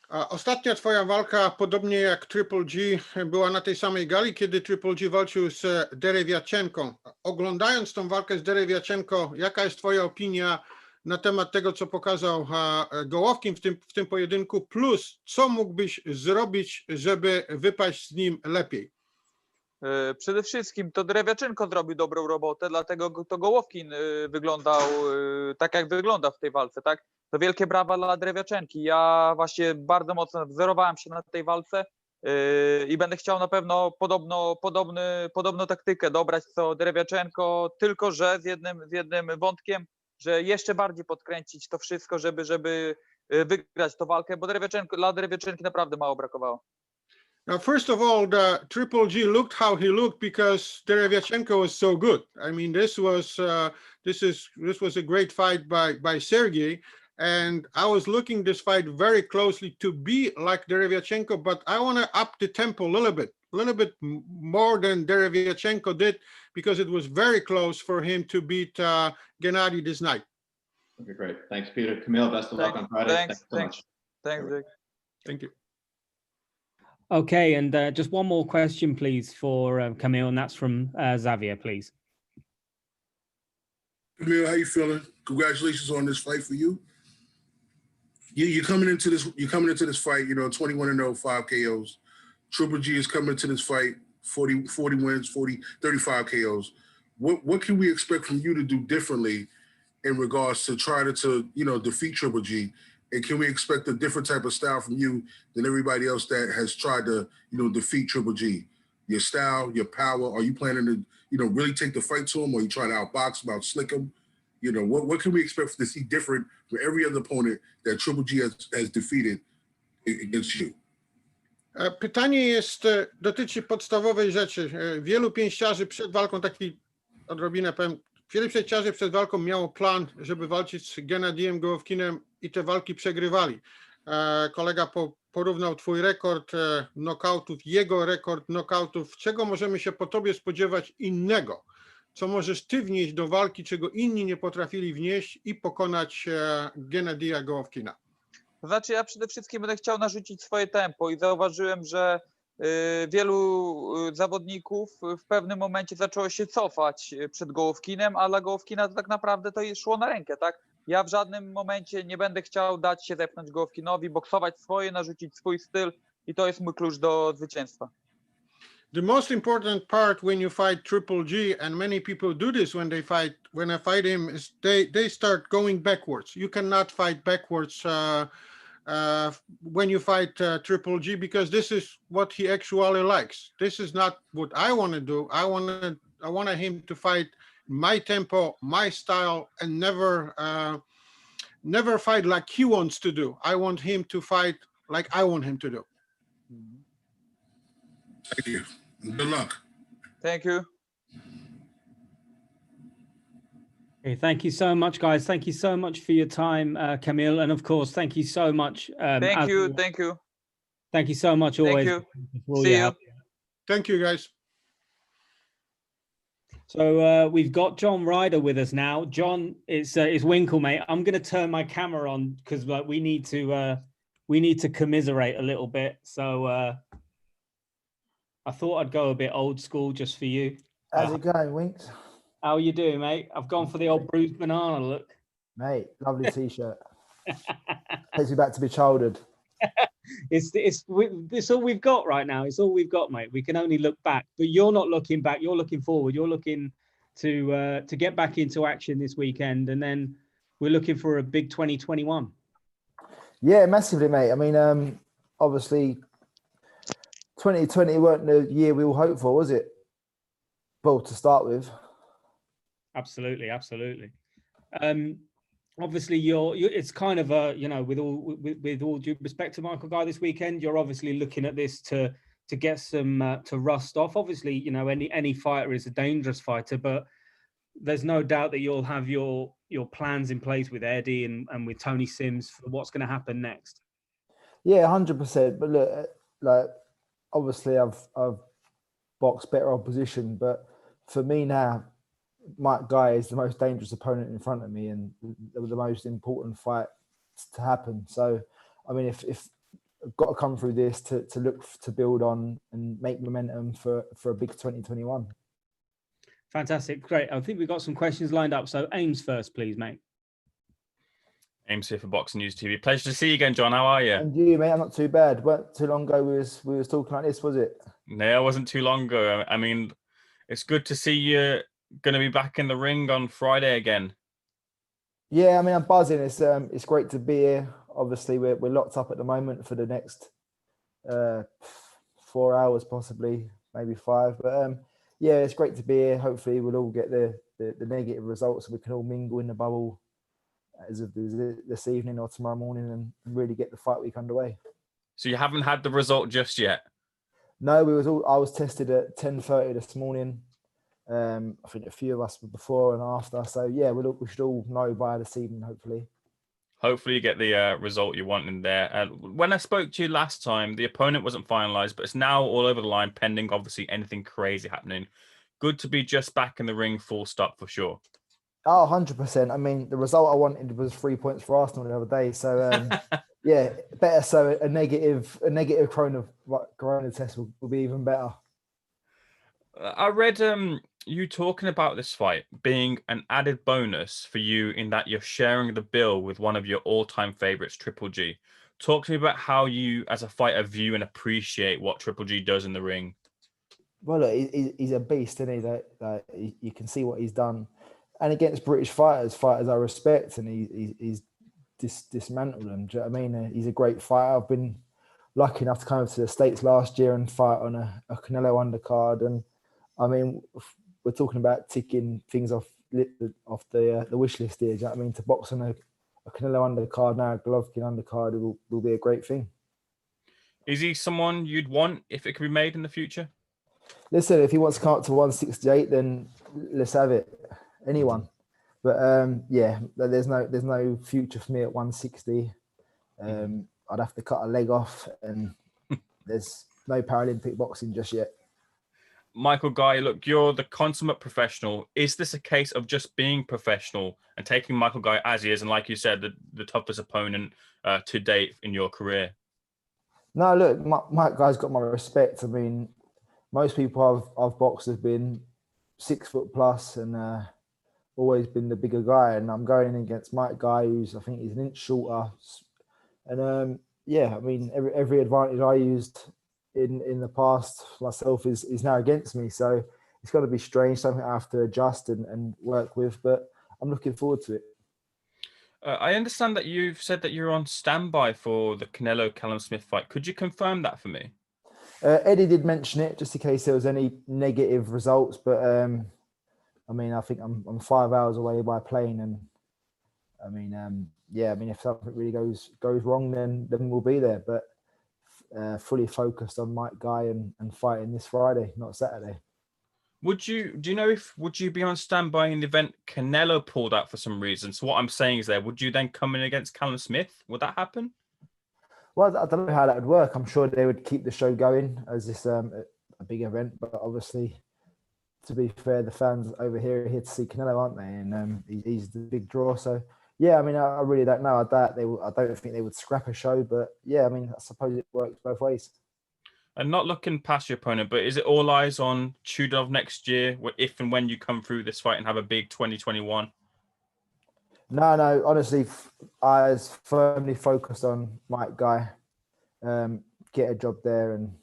Ostatnia twoja walka, podobnie jak Triple G, była na tej samej gali, kiedy Triple G walczył z Derevyanchenką. Oglądając tą walkę z Derevyanchenko, jaka jest twoja opinia na temat tego, co pokazał Golovkin w tym pojedynku, plus co mógłbyś zrobić, żeby wypaść z nim lepiej? Przede wszystkim to Drewiaczenko zrobił dobrą robotę, dlatego to Golovkin wyglądał tak, jak wygląda w tej walce, tak? To wielkie brawa dla Drewiaczenki. Ja właśnie bardzo mocno wzorowałem się na tej walce i będę chciał na pewno podobną taktykę dobrać co Drewiaczenko, tylko że z jednym wątkiem, że jeszcze bardziej podkręcić to wszystko, żeby wygrać tę walkę, bo dla Drewiaczenki naprawdę mało brakowało. Now, first of all, the Triple G looked how he looked because Derevyachenko was so good. I mean, this was a great fight by Sergey, and I was looking this fight very closely to be like Derevyachenko, but I want to up the tempo a little bit more than Derevyachenko did, because it was very close for him to beat Gennady this night. Okay, great. Thanks, Peter. Camille, best of luck on Friday. Thanks so much. Thanks, Dick. Thank you. Okay, and just one more question, please, for Camille, and that's from Xavier, please. Camille, how you feeling? Congratulations on this fight for you. You're coming into this fight, 21-0, 5 KOs. Triple G is coming into this fight, 40 wins, 35 KOs. What can we expect from you to do differently in regards to trying to defeat Triple G? And can we expect a different type of style from you than everybody else that has tried to, defeat Triple G? Your style, your power, are you planning to, really take the fight to him? Or are you trying to outbox him, outslick him? What can we expect to see different from every other opponent that Triple G has defeated against you? Pytanie dotyczy podstawowej rzeczy. Wielu pięściarzy przed walką, wielu pięściarzy przed walką miało plan, żeby walczyć z Gennadyjem, Golovkinem i te walki przegrywali. Kolega porównał twój rekord knockoutów, jego rekord knockoutów. Czego możemy się po tobie spodziewać innego? Co możesz ty wnieść do walki, czego inni nie potrafili wnieść i pokonać Gennadyja, Golovkina? To znaczy, ja przede wszystkim będę chciał narzucić swoje tempo i zauważyłem, że wielu zawodników w pewnym momencie zaczęło się cofać przed Golovkinem, a dla Golovkina to tak naprawdę to szło na rękę, tak? Ja w żadnym momencie nie będę chciał dać się zepchnąć Golovkinowi, boksować swoje, narzucić swój styl i to jest mój klucz do zwycięstwa. The most important part when you fight Triple G, and many people do this when I fight him, is they start going backwards. You cannot fight backwards when you fight Triple G, because this is what he actually likes. This is not what I want to do. I want him to fight my tempo, my style, and never fight like he wants to do. I want him to fight like I want him to do. Thank you. Good luck. Thank you. Okay, thank you so much, guys. Thank you so much for your time, Camille, and of course, thank you so much. Thank you. Thank you so much. Always. Thank you. See you. Thank you, guys. So we've got John Ryder with us now. John, it's Winkle, mate. I'm going to turn my camera on because we need to commiserate a little bit. So I thought I'd go a bit old school just for you. How's it going, Winks? How are you doing, mate? I've gone for the old bruised banana look. Mate, lovely t-shirt. Takes you back to be childhood. It's all we've got right now. It's all we've got, mate. We can only look back, but you're not looking back. You're looking forward. You're looking to get back into action this weekend, and then we're looking for a big 2021. Yeah, massively, mate. I mean, obviously, 2020 weren't the year we all hoped for, was it? Well, to start with. Absolutely. Obviously, it's kind of a, with all due respect to Michael Guy this weekend, you're obviously looking at this to get some to rust off. Obviously, any fighter is a dangerous fighter, but there's no doubt that you'll have your plans in place with Eddie and with Tony Sims for what's going to happen next. Yeah, 100%. But look, like obviously I've boxed better opposition, but for me now, Mike Guy is the most dangerous opponent in front of me and the most important fight to happen. So, I mean, if I've got to come through this to look to build on and make momentum for a big 2021. Fantastic. Great. I think we've got some questions lined up. So Ames first, please, mate. Ames here for Boxing News TV. Pleasure to see you again, John. How are you? And you, mate, I'm not too bad. Weren't too long ago we was talking like this, was it? No, it wasn't too long ago. I mean, it's good to see you going to be back in the ring on Friday again. Yeah, I mean, I'm buzzing. It's great to be here. Obviously, we're locked up at the moment for the next 4 hours, possibly, maybe 5. But yeah, it's great to be here. Hopefully, we'll all get the negative results so we can all mingle in the bubble as of this evening or tomorrow morning and really get the fight week underway. So you haven't had the result just yet? No, I was tested at 10:30 this morning. I think a few of us were before and after. So yeah, we should all know by this evening, hopefully. Hopefully you get the result you want in there. When I spoke to you last time, the opponent wasn't finalised, but it's now all over the line, pending obviously anything crazy happening. Good to be just back in the ring, full stop for sure. Oh, 100%. I mean, the result I wanted was 3 points for Arsenal the other day. So yeah, better so a negative corona test will be even better. I read you talking about this fight being an added bonus for you in that you're sharing the bill with one of your all-time favorites, Triple G. Talk to me about how you, as a fighter, view and appreciate what Triple G does in the ring. Well, look, he's a beast, isn't he? That you can see what he's done, and against British fighters I respect, and he's dismantled them. Do you know what I mean? He's a great fighter. I've been lucky enough to come over to the States last year and fight on a Canelo undercard, and I mean, we're talking about ticking things off the wish list here. Do you know what I mean? To box on a Canelo undercard now, a Golovkin undercard will be a great thing. Is he someone you'd want if it could be made in the future? Listen, if he wants to come up to 168, then let's have it. Anyone. But yeah, there's no future for me at 160. I'd have to cut a leg off, and there's no Paralympic boxing just yet. Michael Guy, look, you're the consummate professional. Is this a case of just being professional and taking Michael Guy as he is, and like you said, the toughest opponent to date in your career? No, look, Mike Guy's got my respect. I mean, most people I've boxed have been 6 foot plus and always been the bigger guy, and I'm going in against Mike Guy, who's I think he's an inch shorter, and yeah, I mean every advantage I used in the past myself is now against me, so it's got to be strange, something I have to adjust and work with, but I'm looking forward to it. I understand that you've said that you're on standby for the Canelo-Callum Smith fight. Could you confirm that for me? Eddie did mention it just in case there was any negative results, but I mean, I think I'm 5 hours away by plane, and I mean, yeah, I mean, if something really goes wrong, then we'll be there. But fully focused on Mike Guy and fighting this Friday, not Saturday. Would you be on standby in the event Canelo pulled out for some reason? So what I'm saying is, would you then come in against Callum Smith? Would that happen? Well, I don't know how that would work. I'm sure they would keep the show going as this a big event, but obviously, to be fair, the fans over here are here to see Canelo, aren't they? And he's the big draw. So yeah, I mean, I really don't know. I don't think they would scrap a show, but yeah, I mean, I suppose it works both ways. And not looking past your opponent, but is it all eyes on Chudov next year, if and when you come through this fight and have a big 2021? No, honestly, I was firmly focused on Mike Guy, get a job there, and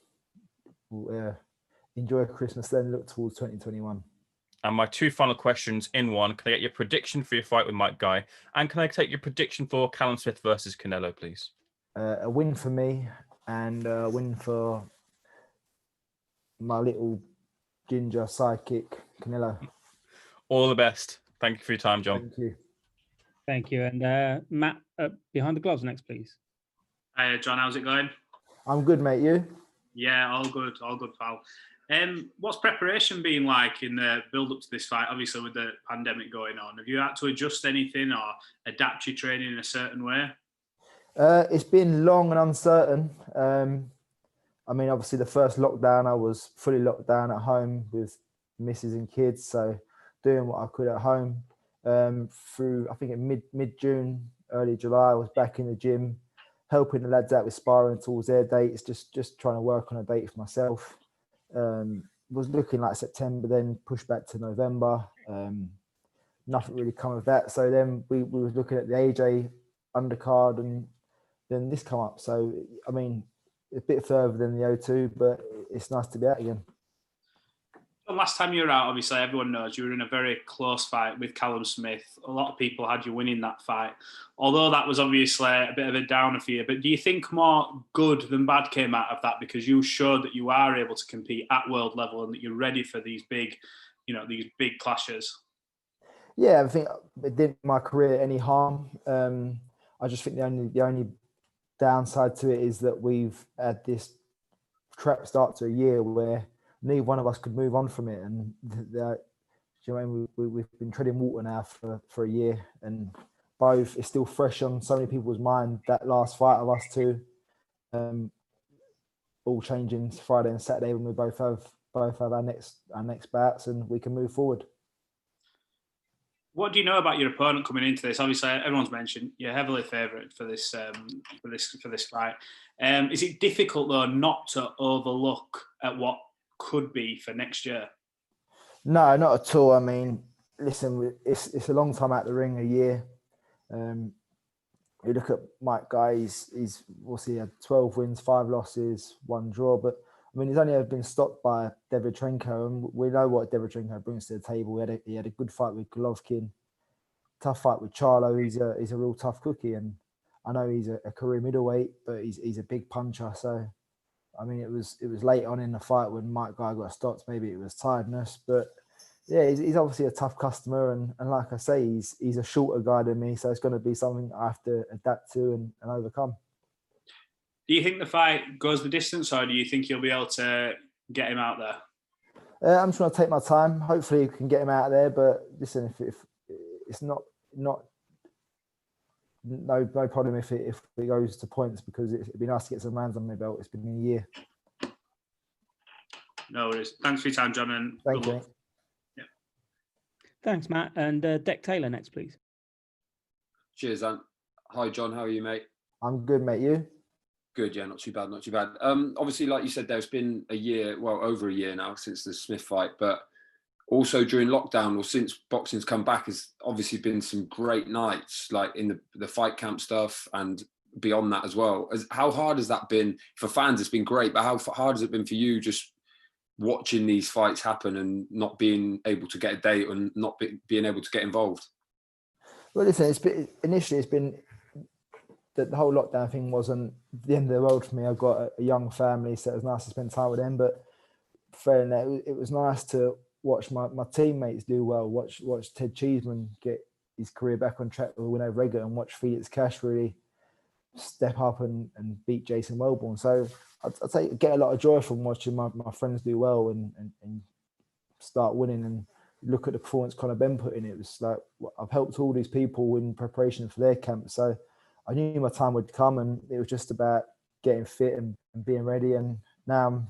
enjoy Christmas, then look towards 2021. And my 2 final questions in one. Can I get your prediction for your fight with Mike Guy? And can I take your prediction for Callum Smith versus Canelo, please? A win for me and a win for my little ginger sidekick, Canelo. All the best. Thank you for your time, John. Thank you. Thank you. And Matt, behind the gloves next, please. Hi, John. How's it going? I'm good, mate. You? Yeah, all good, pal. What's preparation been like in the build-up to this fight? Obviously, with the pandemic going on, have you had to adjust anything or adapt your training in a certain way? It's been long and uncertain. I mean, obviously, the first lockdown, I was fully locked down at home with missus and kids, so doing what I could at home. Through, I think, in mid-June, early July, I was back in the gym, helping the lads out with sparring towards their dates, just trying to work on a date for myself. Was looking like September, then pushed back to November. Nothing really come of that. So then we was looking at the AJ undercard, and then this come up. So I mean, a bit further than the O2, but it's nice to be out again. The last time you were out, obviously everyone knows you were in a very close fight with Callum Smith. A lot of people had you winning that fight, although that was obviously a bit of a downer for you. But do you think more good than bad came out of that, because you showed that you are able to compete at world level and that you're ready for these big, these big clashes? Yeah, I think it didn't my career any harm. I just think the only downside to it is that we've had this trap start to a year where neither one of us could move on from it, and we've been treading water now for a year, and both it's still fresh on so many people's mind, that last fight of us two, all changing Friday and Saturday when we both have our next bouts and we can move forward. What do you know about your opponent coming into this? Obviously, everyone's mentioned you're heavily favoured for this fight. Is it difficult though not to overlook at what could be for next year? No, not at all. I mean, listen, it's a long time out the ring, a year. You look at Mike Guy, he's had 12 wins, 5 losses, 1 draw, but I mean, he's only ever been stopped by Derevchenko, and we know what Derevchenko brings to the table. He had a good fight with Golovkin, tough fight with Charlo. He's a real tough cookie, and I know he's a career middleweight, but he's a big puncher. So, I mean, it was late on in the fight when Mike Guy got stopped. Maybe it was tiredness, but yeah, he's obviously a tough customer, and like I say, he's a shorter guy than me, so it's going to be something I have to adapt to and overcome. Do you think the fight goes the distance, or do you think you'll be able to get him out there? I'm just going to take my time. Hopefully, we can get him out of there. But listen, if it's not no problem if it goes to points, because it'd be nice to get some rounds on my belt. It's been a year. No worries. Thanks for your time, John. And thank you. Yeah. Thanks, Matt. And Deck Taylor next, please. Cheers, Ant. Hi, John. How are you, mate? I'm good, mate. You? Good, yeah, not too bad, not too bad. Obviously, like you said, there's been a year, well, over a year now since the Smith fight, but also during lockdown or since boxing's come back, has obviously been some great nights, like in the fight camp stuff and beyond that as well. How hard has that been? For fans, it's been great, but how hard has it been for you just watching these fights happen and not being able to get a date and not being able to get involved? Well, listen, initially it's been that the whole lockdown thing wasn't the end of the world for me. I've got a young family, so it was nice to spend time with them. But fair enough, it was nice to watch my teammates do well, watch Ted Cheeseman get his career back on track with a win over Eggert, and watch Felix Cash really step up and beat Jason Wellborn. So I'd say get a lot of joy from watching my friends do well and start winning, and look at the performance Conor Ben put in. It was like, I've helped all these people in preparation for their camp. So I knew my time would come, and it was just about getting fit and being ready. And now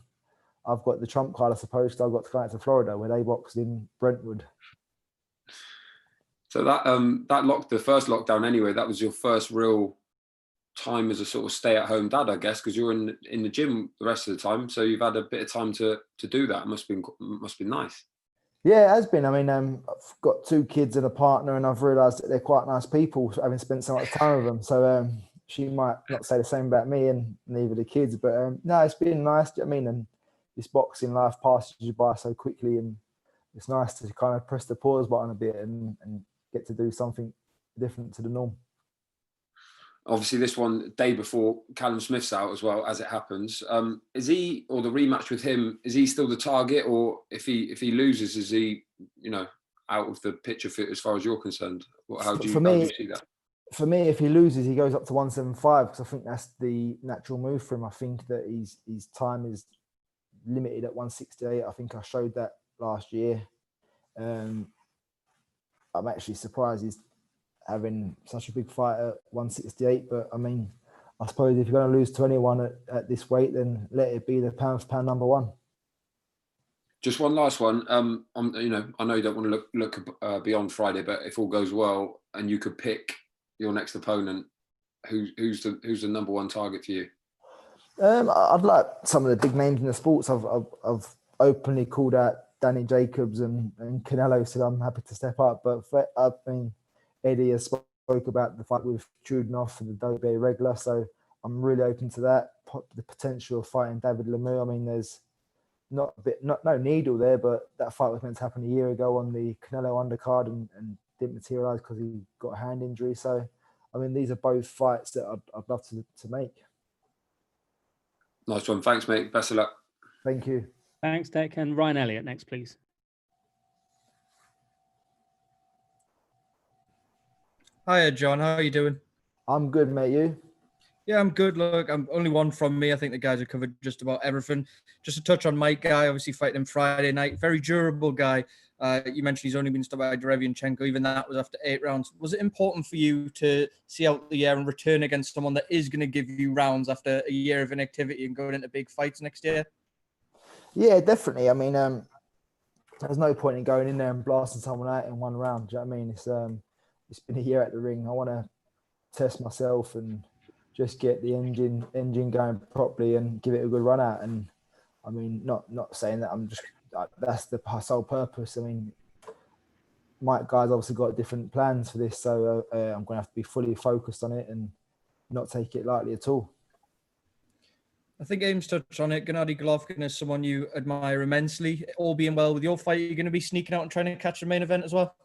I've got the trump card, I suppose. I've got to go out to Florida where they boxed in Brentwood. So the first lockdown anyway, that was your first real time as a sort of stay-at-home dad, I guess, because you're in the gym the rest of the time. So you've had a bit of time to do that. It must have been nice. Yeah, it has been. I mean, I've got 2 kids and a partner, and I've realised that they're quite nice people, having spent so much time with them. So she might not say the same about me, and neither the kids. But no, it's been nice. I mean, and this boxing life passes you by so quickly, and it's nice to kind of press the pause button a bit and get to do something different to the norm. Obviously, this one day before Callum Smith's out as well, as it happens. Is he, or the rematch with him, is he still the target, or if he loses, is he, out of the picture as far as you're concerned? How do you see that? For me, if he loses, he goes up to 175, because I think that's the natural move for him. I think that his time is limited at 168. I think I showed that last year. I'm actually surprised he's having such a big fight at 168, but I mean, I suppose if you're going to lose to anyone at this weight, then let it be the pound for pound number 1. Just one last one. I know you don't want to look beyond Friday, but if all goes well and you could pick your next opponent, who's the number 1 target for you? I'd like some of the big names in the sports. I've openly called out Danny Jacobs and Canelo, said I'm happy to step up, but I mean, Eddie has spoke about the fight with Trudnoff and the WBA regular, so I'm really open to that. The potential of fighting David Lemieux. I mean, there's no needle there, but that fight was meant to happen a year ago on the Canelo undercard and didn't materialize because he got a hand injury. So, I mean, these are both fights that I'd love to make. Nice one. Thanks, mate. Best of luck. Thank you. Thanks, Dick. And Ryan Elliott next, please. Hiya, John. How are you doing? I'm good, mate. You? Yeah, I'm good. Look, I'm only one from me. I think the guys have covered just about everything. Just to touch on Mike Guy, obviously fighting him Friday night. Very durable guy. You mentioned he's only been stopped by Derevianchenko. Even that was after 8 rounds. Was it important for you to see out the year and return against someone that is going to give you rounds after a year of inactivity and going into big fights next year? Yeah, definitely. I mean, there's no point in going in there and blasting someone out in 1 round. Do you know what I mean? It's been a year at the ring. I want to test myself and just get the engine going properly and give it a good run out. And I mean, not saying that I'm just that's the sole purpose. I mean, Mike Guy's obviously got different plans for this, so I'm going to have to be fully focused on it and not take it lightly at all. I think Ames touched on it. Gennady Golovkin is someone you admire immensely. All being well with your fight, you're going to be sneaking out and trying to catch the main event as well?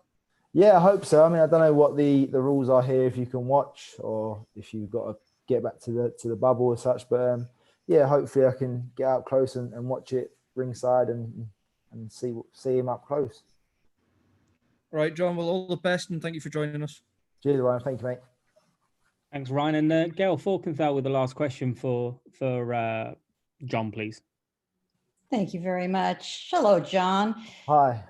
Yeah, I hope so. I mean, I don't know what the rules are here, if you can watch or if you've got to get back to the bubble or such. But yeah, hopefully I can get out close and watch it ringside and see him up close. All right, John, well, all the best and thank you for joining us. Cheers, Ryan. Thank you, mate. Thanks, Ryan. And Gail Falkenthal with the last question for John, please. Thank you very much. Hello, John. Hi.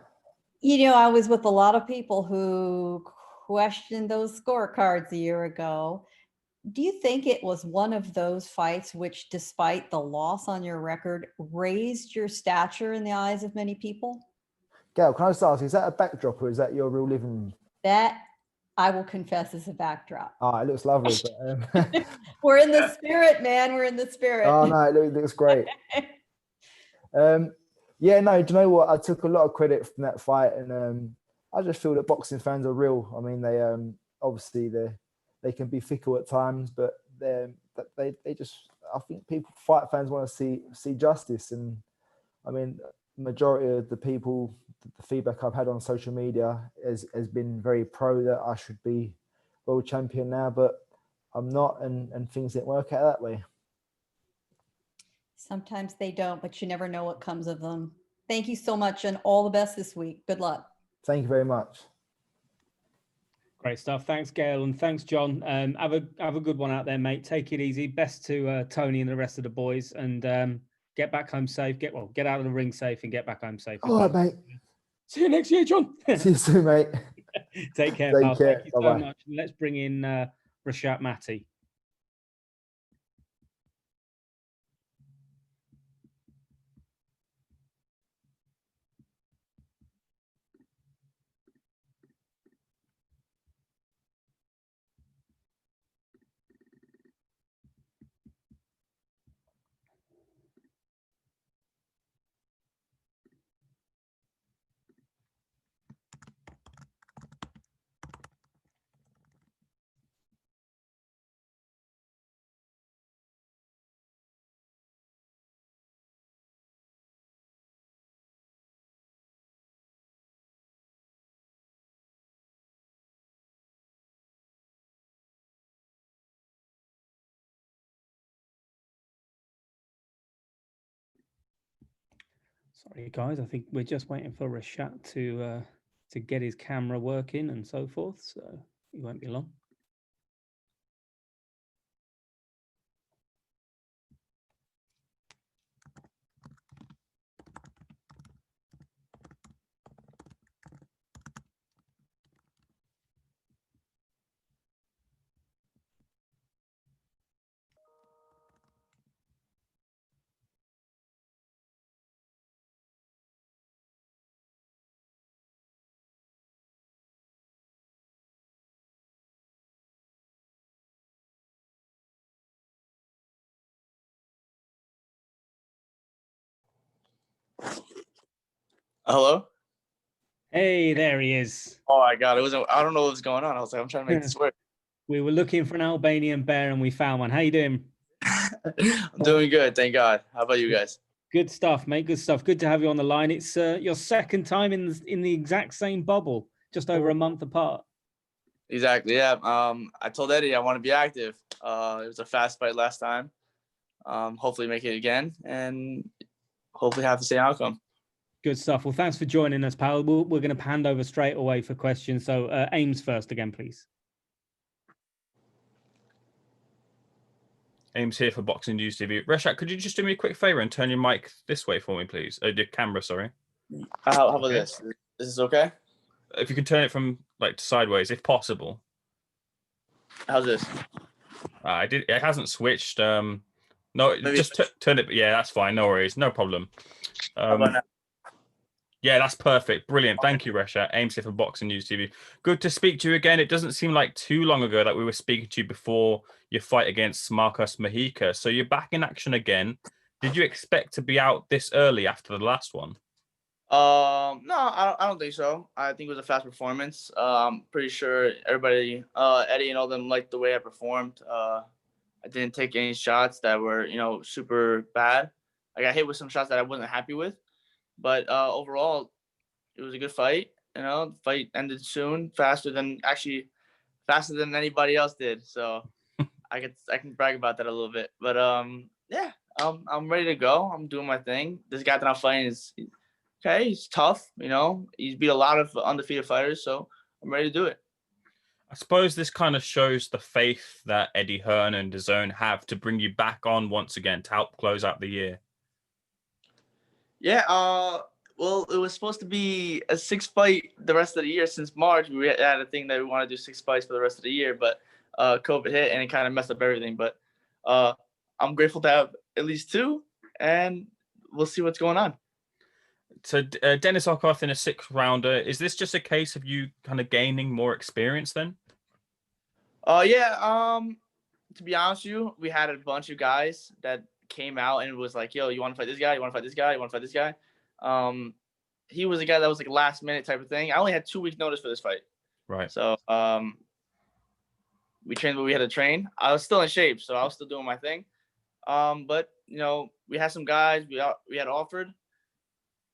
You know, I was with a lot of people who questioned those scorecards a year ago. Do you think it was one of those fights which, despite the loss on your record, raised your stature in the eyes of many people? Gail, can I just ask, is that a backdrop or is that your real living room? That, I will confess, is a backdrop. Oh, it looks lovely. But, We're in the spirit, man. We're in the spirit. Oh, no, it looks great. Yeah, no, do you know what? I took a lot of credit from that fight, and I just feel that boxing fans are real. I mean, they obviously they can be fickle at times, but they just, I think fight fans want to see justice. And I mean, majority of the people, the feedback I've had on social media has been very pro that I should be world champion now, but I'm not, and things didn't work out that way. Sometimes they don't, but you never know what comes of them. Thank you so much and all the best this week. Good luck. Thank you very much. Great stuff. Thanks, Gail, and thanks, John. Have a good one out there, mate. Take it easy. Best to Tony and the rest of the boys, and get back home safe. Get out of the ring safe and get back home safe. All right, mate. See you next year, John. See you soon, mate. Take care, Take pal. care. Thank you so Bye-bye. much. Let's bring in Rashad Mati. Sorry, guys. I think we're just waiting for Rashad to get his camera working and so forth. So it won't be long. Hello? Hey, there he is. Oh my God, I don't know what was going on. I was like, I'm trying to make this work. We were looking for an Albanian bear and we found one. How you doing? I'm doing good, thank God. How about you guys? Good stuff, mate. Good stuff. Good to have you on the line. It's your second time in the exact same bubble, just over a month apart. Exactly. Yeah. I told Eddie I want to be active. It was a fast fight last time. Hopefully make it again and hopefully have the same outcome. Good stuff. Well, thanks for joining us, pal. We're going to hand over straight away for questions. So Ames first again, please. Ames here for Boxing News TV. Reshak, could you just do me a quick favor and turn your mic this way for me, please? Your camera, sorry. How about this? Is this okay? If you can turn it from like sideways, if possible. How's this? It hasn't switched. No, Maybe just turn it. Yeah, that's fine. No worries. No problem. How about now? Yeah, that's perfect. Brilliant. Thank you, Resha. Ames here for Boxing News TV. Good to speak to you again. It doesn't seem like too long ago that we were speaking to you before your fight against Marcos Mahika. So you're back in action again. Did you expect to be out this early after the last one? No, I don't think so. I think it was a fast performance. I'm pretty sure everybody, Eddie and all them, liked the way I performed. I didn't take any shots that were, super bad. I got hit with some shots that I wasn't happy with, but overall, it was a good fight. The fight ended soon, faster than anybody else did. So I can brag about that a little bit. But yeah, I'm ready to go. I'm doing my thing. This guy that I'm fighting is okay. He's tough. He's beat a lot of undefeated fighters, so I'm ready to do it. I suppose this kind of shows the faith that Eddie Hearn and DAZN have to bring you back on once again to help close out the year. Yeah, well, it was supposed to be a 6-fight the rest of the year. Since March, we had a thing that we want to do 6 fights for the rest of the year, but COVID hit and it kind of messed up everything. But I'm grateful to have at least 2, and we'll see what's going on. So Dennis Okoth in a 6th rounder, is this just a case of you kind of gaining more experience then? Yeah, to be honest with you, we had a bunch of guys that came out and was like, yo, you want to fight this guy? You want to fight this guy? You want to fight this guy? He was a guy that was like last minute type of thing. I only had 2 weeks notice for this fight. Right. So we trained what we had to train. I was still in shape, so I was still doing my thing. But we had some guys we had offered.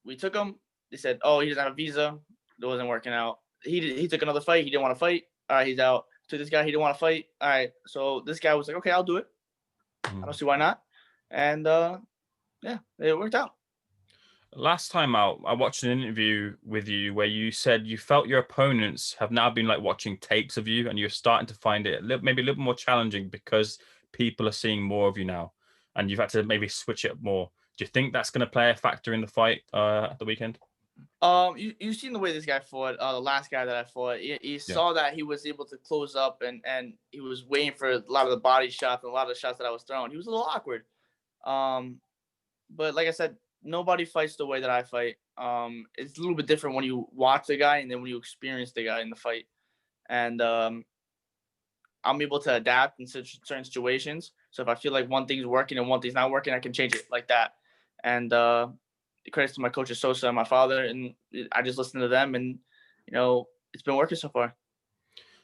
We took them. They said, oh, he doesn't have a visa. It wasn't working out. He took another fight. He didn't want to fight. All right, he's out. To this guy, he didn't want to fight. All right, so this guy was like, okay, I'll do it. I don't see why not. And yeah, it worked out. Last time out, I watched an interview with you where you said you felt your opponents have now been like watching tapes of you, and you're starting to find it maybe a little more challenging because people are seeing more of you now, and you've had to maybe switch it up more. Do you think that's going to play a factor in the fight at the weekend? You've seen the way this guy fought. The last guy that I fought, he saw that he was able to close up, and he was waiting for a lot of the body shots and a lot of the shots that I was throwing. He was a little awkward. But like I said, nobody fights the way that I fight. It's a little bit different when you watch the guy and then when you experience the guy in the fight. And I'm able to adapt in certain situations. So if I feel like one thing's working and one thing's not working, I can change it like that. And credits to my coaches Sosa and my father, and I just listen to them, and it's been working so far.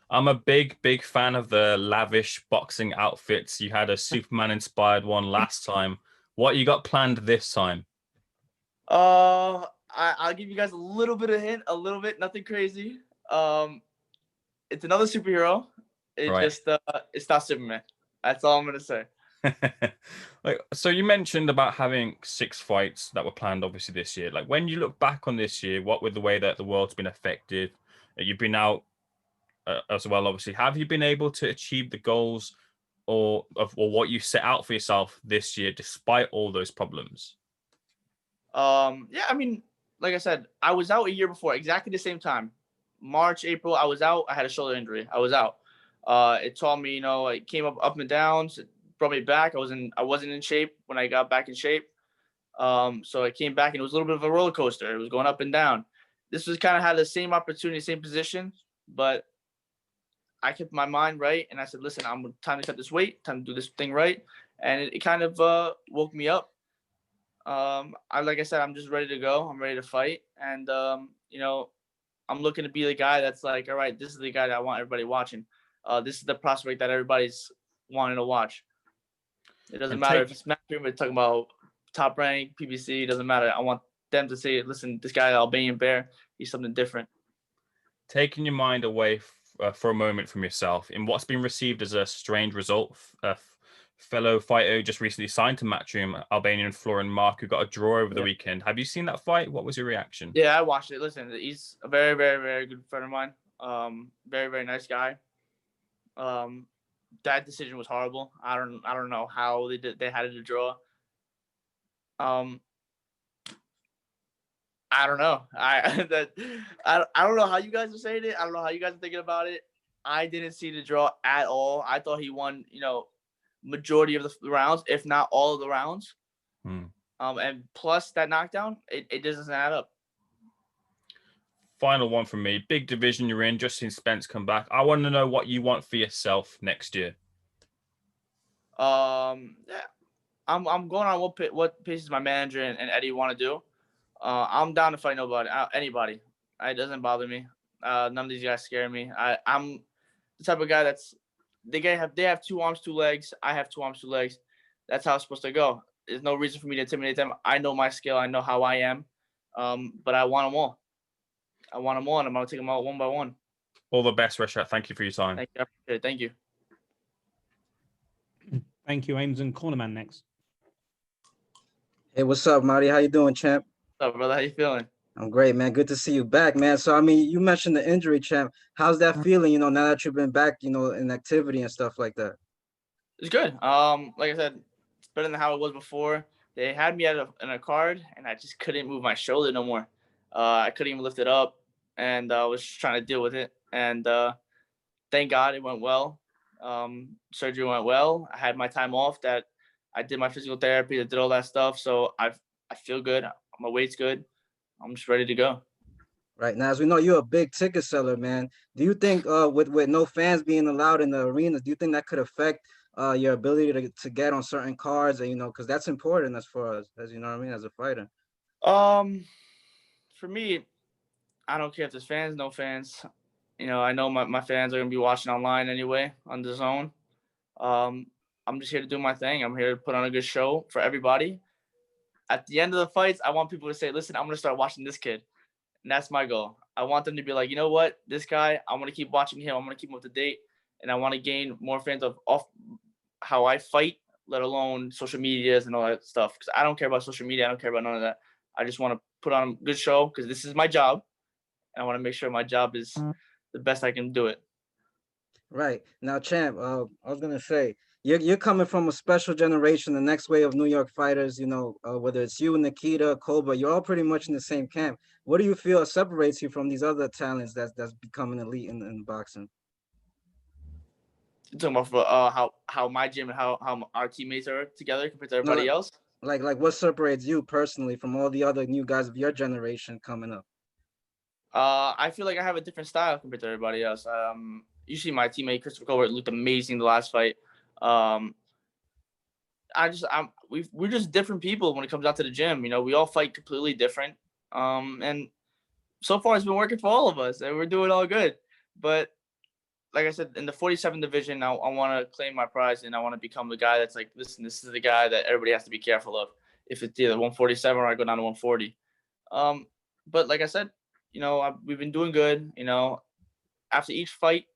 I'm a big fan of the lavish boxing outfits. You had a Superman inspired one last time. What you got planned this time? I'll give you guys a little bit of hint, a little bit, nothing crazy. It's another superhero. It's not Superman. That's all I'm gonna say. So you mentioned about having 6 fights that were planned obviously this year. Like, when you look back on this year, what with the way that the world's been affected, you've been out as well, obviously, have you been able to achieve the goals or what you set out for yourself this year despite all those problems? Yeah, I mean, like I said, I was out a year before, exactly the same time. March, April, I was out. I had a shoulder injury. I was out. It taught me, it came up and downs. It brought me back. I wasn't in shape when I got back in shape. So I came back and it was a little bit of a roller coaster. It was going up and down. This was kind of had the same opportunity, same position, but I kept my mind right. And I said, listen, time to cut this weight, time to do this thing right. And it kind of woke me up. Like I said, I'm just ready to go. I'm ready to fight. And, I'm looking to be the guy that's like, all right, this is the guy that I want everybody watching. this is the prospect that everybody's wanting to watch. It doesn't And matter take- if it's Matchroom, we're talking about top rank, PBC, it doesn't matter. I want them to say, listen, this guy, Albanian Bear, he's something different. Taking your mind away for a moment from yourself, in what's been received as a strange result, fellow fighter who just recently signed to Matchroom, Albanian Florin Mark, who got a draw over the weekend. Have you seen that fight? What was your reaction? Yeah, I watched it. Listen, he's a very, very, very good friend of mine. Very, very nice guy. That decision was horrible. I don't know how they had it a draw. I don't know. I don't know how you guys are saying it. I don't know how you guys are thinking about it. I didn't see the draw at all. I thought he won, majority of the rounds, if not all of the rounds. And plus that knockdown, it doesn't add up. Final one from me. Big division you're in, just seen Spence come back. I want to know what you want for yourself next year. Yeah, I'm going on what pieces my manager and Eddie want to do. I'm down to fight anybody. It doesn't bother me. None of these guys scare me. I'm the type of guy they have 2 arms, 2 legs. I have 2 arms, 2 legs. That's how it's supposed to go. There's no reason for me to intimidate them. I know my skill. I know how I am. But I want them all. I want them all, and I'm going to take them out one by one. All the best, Rashad. Thank you for your time. Thank you. I appreciate it. Thank you. Thank you, Ames, and Cornerman next. Hey, what's up, Marty? How you doing, champ? What's up, brother? How you feeling? I'm great, man. Good to see you back, man. So, I mean, you mentioned the injury, champ. How's that feeling, now that you've been back, in activity and stuff like that? It's good. Like I said, it's better than how it was before. They had me in a card, and I just couldn't move my shoulder no more. I couldn't even lift it up, and I was just trying to deal with it. And thank God it went well. Surgery went well. I had my time off. That I did my physical therapy. I did all that stuff. So I feel good. My weight's good. I'm just ready to go. Right. Now, as we know, you're a big ticket seller, man. Do you think with no fans being allowed in the arenas, do you think that could affect your ability to get on certain cards? And, because that's important as far as you know what I mean, as a fighter. For me, I don't care if there's fans, no fans. I know my fans are going to be watching online anyway on DAZN. I'm just here to do my thing. I'm here to put on a good show for everybody. At the end of the fights, I want people to say, listen, I'm going to start watching this kid. And that's my goal. I want them to be like, you know what? This guy, I want to keep watching him. I'm going to keep him up to date. And I want to gain more fans off how I fight, let alone social medias and all that stuff. Because I don't care about social media. I don't care about none of that. I just want to put on a good show because this is my job. And I want to make sure my job is the best I can do it. Right. Now, champ, I was going to say, you're coming from a special generation, the next wave of New York fighters, whether it's you, Nikita, Koba, you're all pretty much in the same camp. What do you feel separates you from these other talents that's becoming elite in boxing? You're talking about how my gym and how our teammates are together compared to everybody else? Like what separates you personally from all the other new guys of your generation coming up? I feel like I have a different style compared to everybody else. Usually my teammate Christopher Colbert looked amazing the last fight. We're just different people when it comes out to the gym. We all fight completely different. And so far it's been working for all of us, and we're doing all good. But like I said, in the 47 division, I want to claim my prize, and I want to become the guy that's like, listen, this is the guy that everybody has to be careful of. If it's either 147 or I go down to 140. But like I said, we've been doing good. After each fight,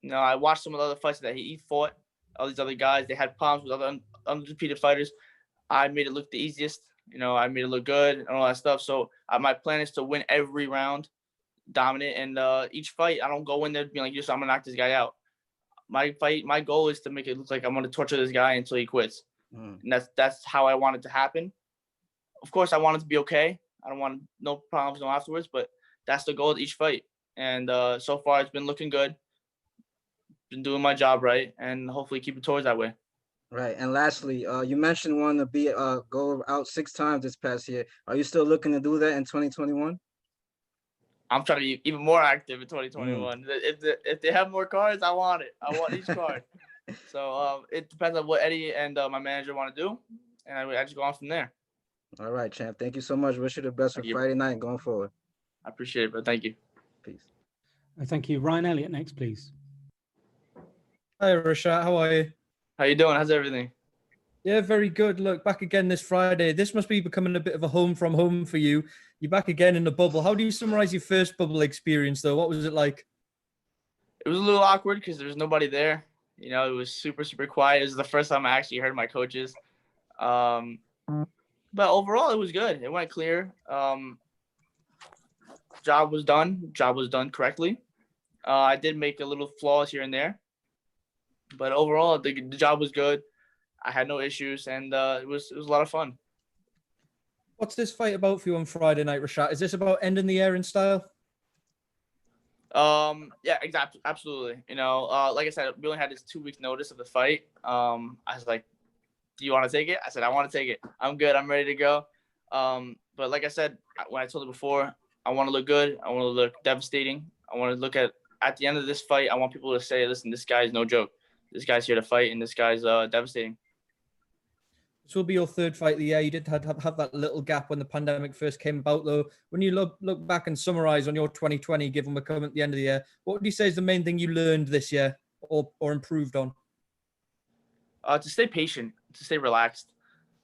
I watched some of the other fights that he fought. All these other guys, they had problems with other undefeated fighters. I made it look the easiest. I made it look good and all that stuff. So my plan is to win every round, dominate, and each fight I don't go in there being like, I'm gonna knock this guy out. My goal is to make it look like I'm gonna torture this guy until he quits. And that's how I want it to happen. Of course, I want it to be okay. I don't want no problems, no afterwards, but that's the goal of each fight. And so far it's been looking good. Been doing my job right, and hopefully keep it towards that way. Right. And lastly, you mentioned wanting to go out 6 times this past year. Are you still looking to do that in 2021? I'm trying to be even more active in 2021. If they have more cards, I want it. I want each card. So it depends on what Eddie and my manager want to do, and I just go on from there. All right, champ. Thank you so much. Wish you the best for Friday night and going forward. I appreciate it, but thank you. Peace. Thank you. Ryan Elliott next, please. Hi, Rashad. How are you? How you doing? How's everything? Yeah, very good. Look, back again this Friday. This must be becoming a bit of a home from home for you. You're back again in the bubble. How do you summarize your first bubble experience, though? What was it like? It was a little awkward because there was nobody there. You know, it was super, super quiet. It was the first time I actually heard my coaches. But overall, it was good. It went clear. Job was done. Job was done correctly. I did make a little flaws here and there, but overall, the job was good. I had no issues, and it was a lot of fun. What's this fight about for you on Friday night, Rashad? Is this about ending the air in style? Yeah, exactly, absolutely. You know, like I said, we only had this 2 weeks notice of the fight. I was like, "Do you want to take it?" I said, "I want to take it. I'm good. I'm ready to go." But like I said, when I told you before, I want to look good. I want to look devastating. I want to look at the end of this fight. I want people to say, "Listen, this guy is no joke. This guy's here to fight, and this guy's devastating." This will be your third fight of the year. You did have that little gap when the pandemic first came about, though. When you look back and summarize on your 2020, given we're coming at the end of the year, what would you say is the main thing you learned this year or improved on? To stay patient, to stay relaxed.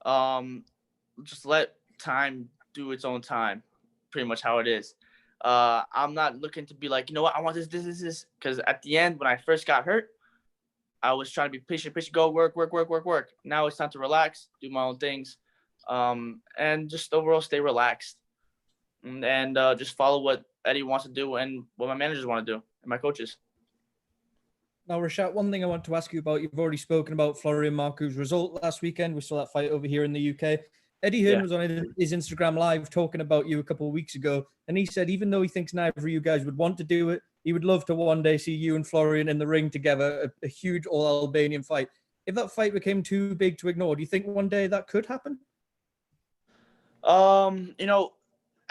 Just let time do its own time, pretty much how it is. I'm not looking to be like, you know what, I want this, because at the end, when I first got hurt, I was trying to be patient, go work. Now it's time to relax, do my own things, and just overall stay relaxed, and just follow what Eddie wants to do and what my managers want to do and my coaches. Now, Rashad, one thing I want to ask you about, you've already spoken about Florian Marco's result last weekend. We saw that fight over here in the UK. Eddie Hearn was on his Instagram Live talking about you a couple of weeks ago, and he said even though he thinks neither of you guys would want to do it, he would love to one day see you and Florian in the ring together, a huge all-Albanian fight. If that fight became too big to ignore, do you think one day that could happen? You know,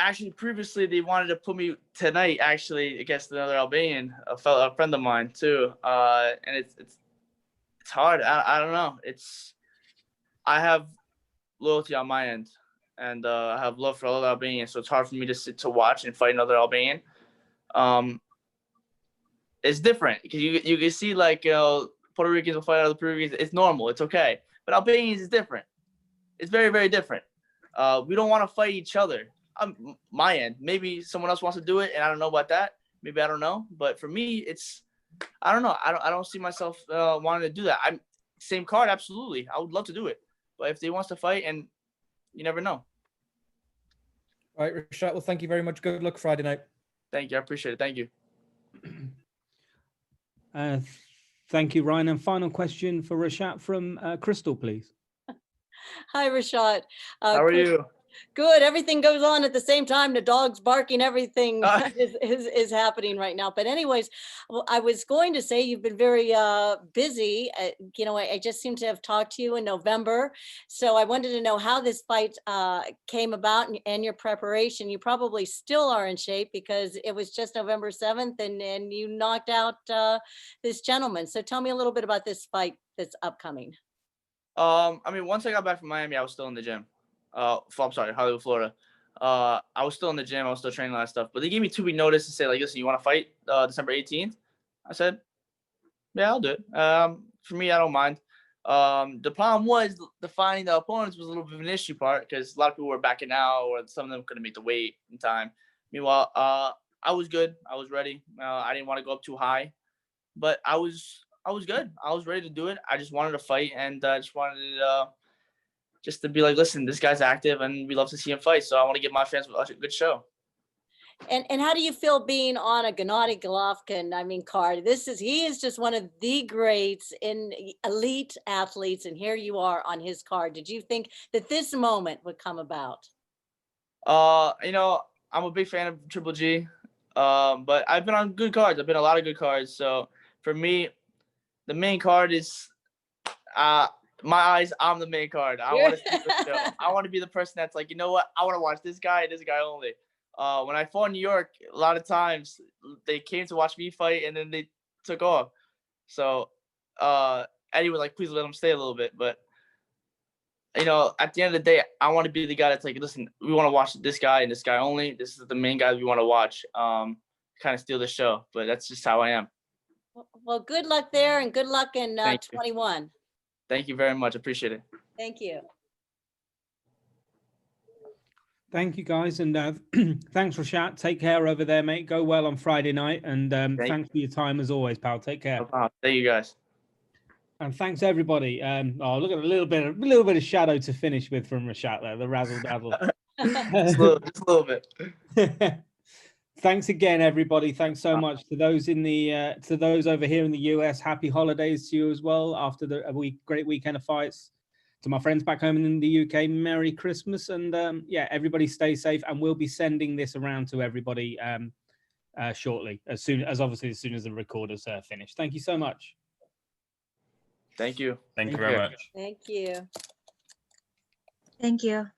actually previously they wanted to put me tonight actually against another Albanian, a friend of mine too. And it's hard. I don't know. I have loyalty on my end, and I have love for other Albanians, so it's hard for me to sit to watch and fight another Albanian. It's different because you can see like Puerto Ricans will fight other Puerto Ricans. It's normal. It's okay. But Albanians is different. It's very, very different. We don't want to fight each other. My end. Maybe someone else wants to do it, and I don't know about that. Maybe I don't know. But for me, I don't know. I don't see myself wanting to do that. Same card, absolutely. I would love to do it. But if they wants to fight, and you never know. All right, Rashad. Well, thank you very much. Good luck Friday night. Thank you. I appreciate it. Thank you. Thank you, Ryan. And final question for Rashad from Crystal, please. Hi, Rashad. How are you? Good. Everything goes on at the same time. The dog's barking. Everything is happening right now. But anyways, well, I was going to say you've been very busy. You know, I just seem to have talked to you in November. So I wanted to know how this fight came about and your preparation. You probably still are in shape because it was just November 7th and you knocked out this gentleman. So tell me a little bit about this fight that's upcoming. I mean, once I got back from Miami, I was still in the gym. I'm sorry, Hollywood, Florida. I was still in the gym. I was still training all that stuff. But they gave me 2 week notice to say, like, listen, you want to fight December 18th? I said, yeah, I'll do it. For me, I don't mind. The problem was defining the opponents was a little bit of an issue part because a lot of people were backing out or some of them couldn't make the weight in time. Meanwhile, I was good. I was ready. I didn't want to go up too high, but I was good. I was ready to do it. I just wanted to fight, and I just wanted just to be like, listen, this guy's active, and we love to see him fight. So I want to give my fans a good show. And how do you feel being on a Gennady Golovkin, card? He is just one of the greats in elite athletes, and here you are on his card. Did you think that this moment would come about? You know, I'm a big fan of Triple G, but I've been on good cards. I've been on a lot of good cards. So for me, the main card is my eyes. I'm the main card. I want to see the show. I want to be the person that's like, you know what? I want to watch this guy and this guy only. When I fought in New York, a lot of times they came to watch me fight and then they took off. So Eddie was like, please let him stay a little bit. But, you know, at the end of the day, I want to be the guy that's like, listen, we want to watch this guy and this guy only. This is the main guy we want to watch. Kind of steal the show. But that's just how I am. Well, good luck there and good luck in Thank you. 21. Thank you very much. Appreciate it. Thank you. Thank you, guys. And thanks, Rashad. Take care over there, mate. Go well on Friday night. And thanks for your time as always, pal. Take care. No problem. Thank you, guys. And thanks, everybody. Oh, look at a little bit of shadow to finish with from Rashad there, the razzle dazzle. Just a little bit. Thanks again, everybody. Thanks so much to those in the to those over here in the US. Happy holidays to you as well after the great weekend of fights. To my friends back home in the UK, Merry Christmas, and yeah, everybody stay safe. And we'll be sending this around to everybody shortly, as soon as the recorders finish. Thank you so much. Thank you. Thank you very much. Thank you. Thank you.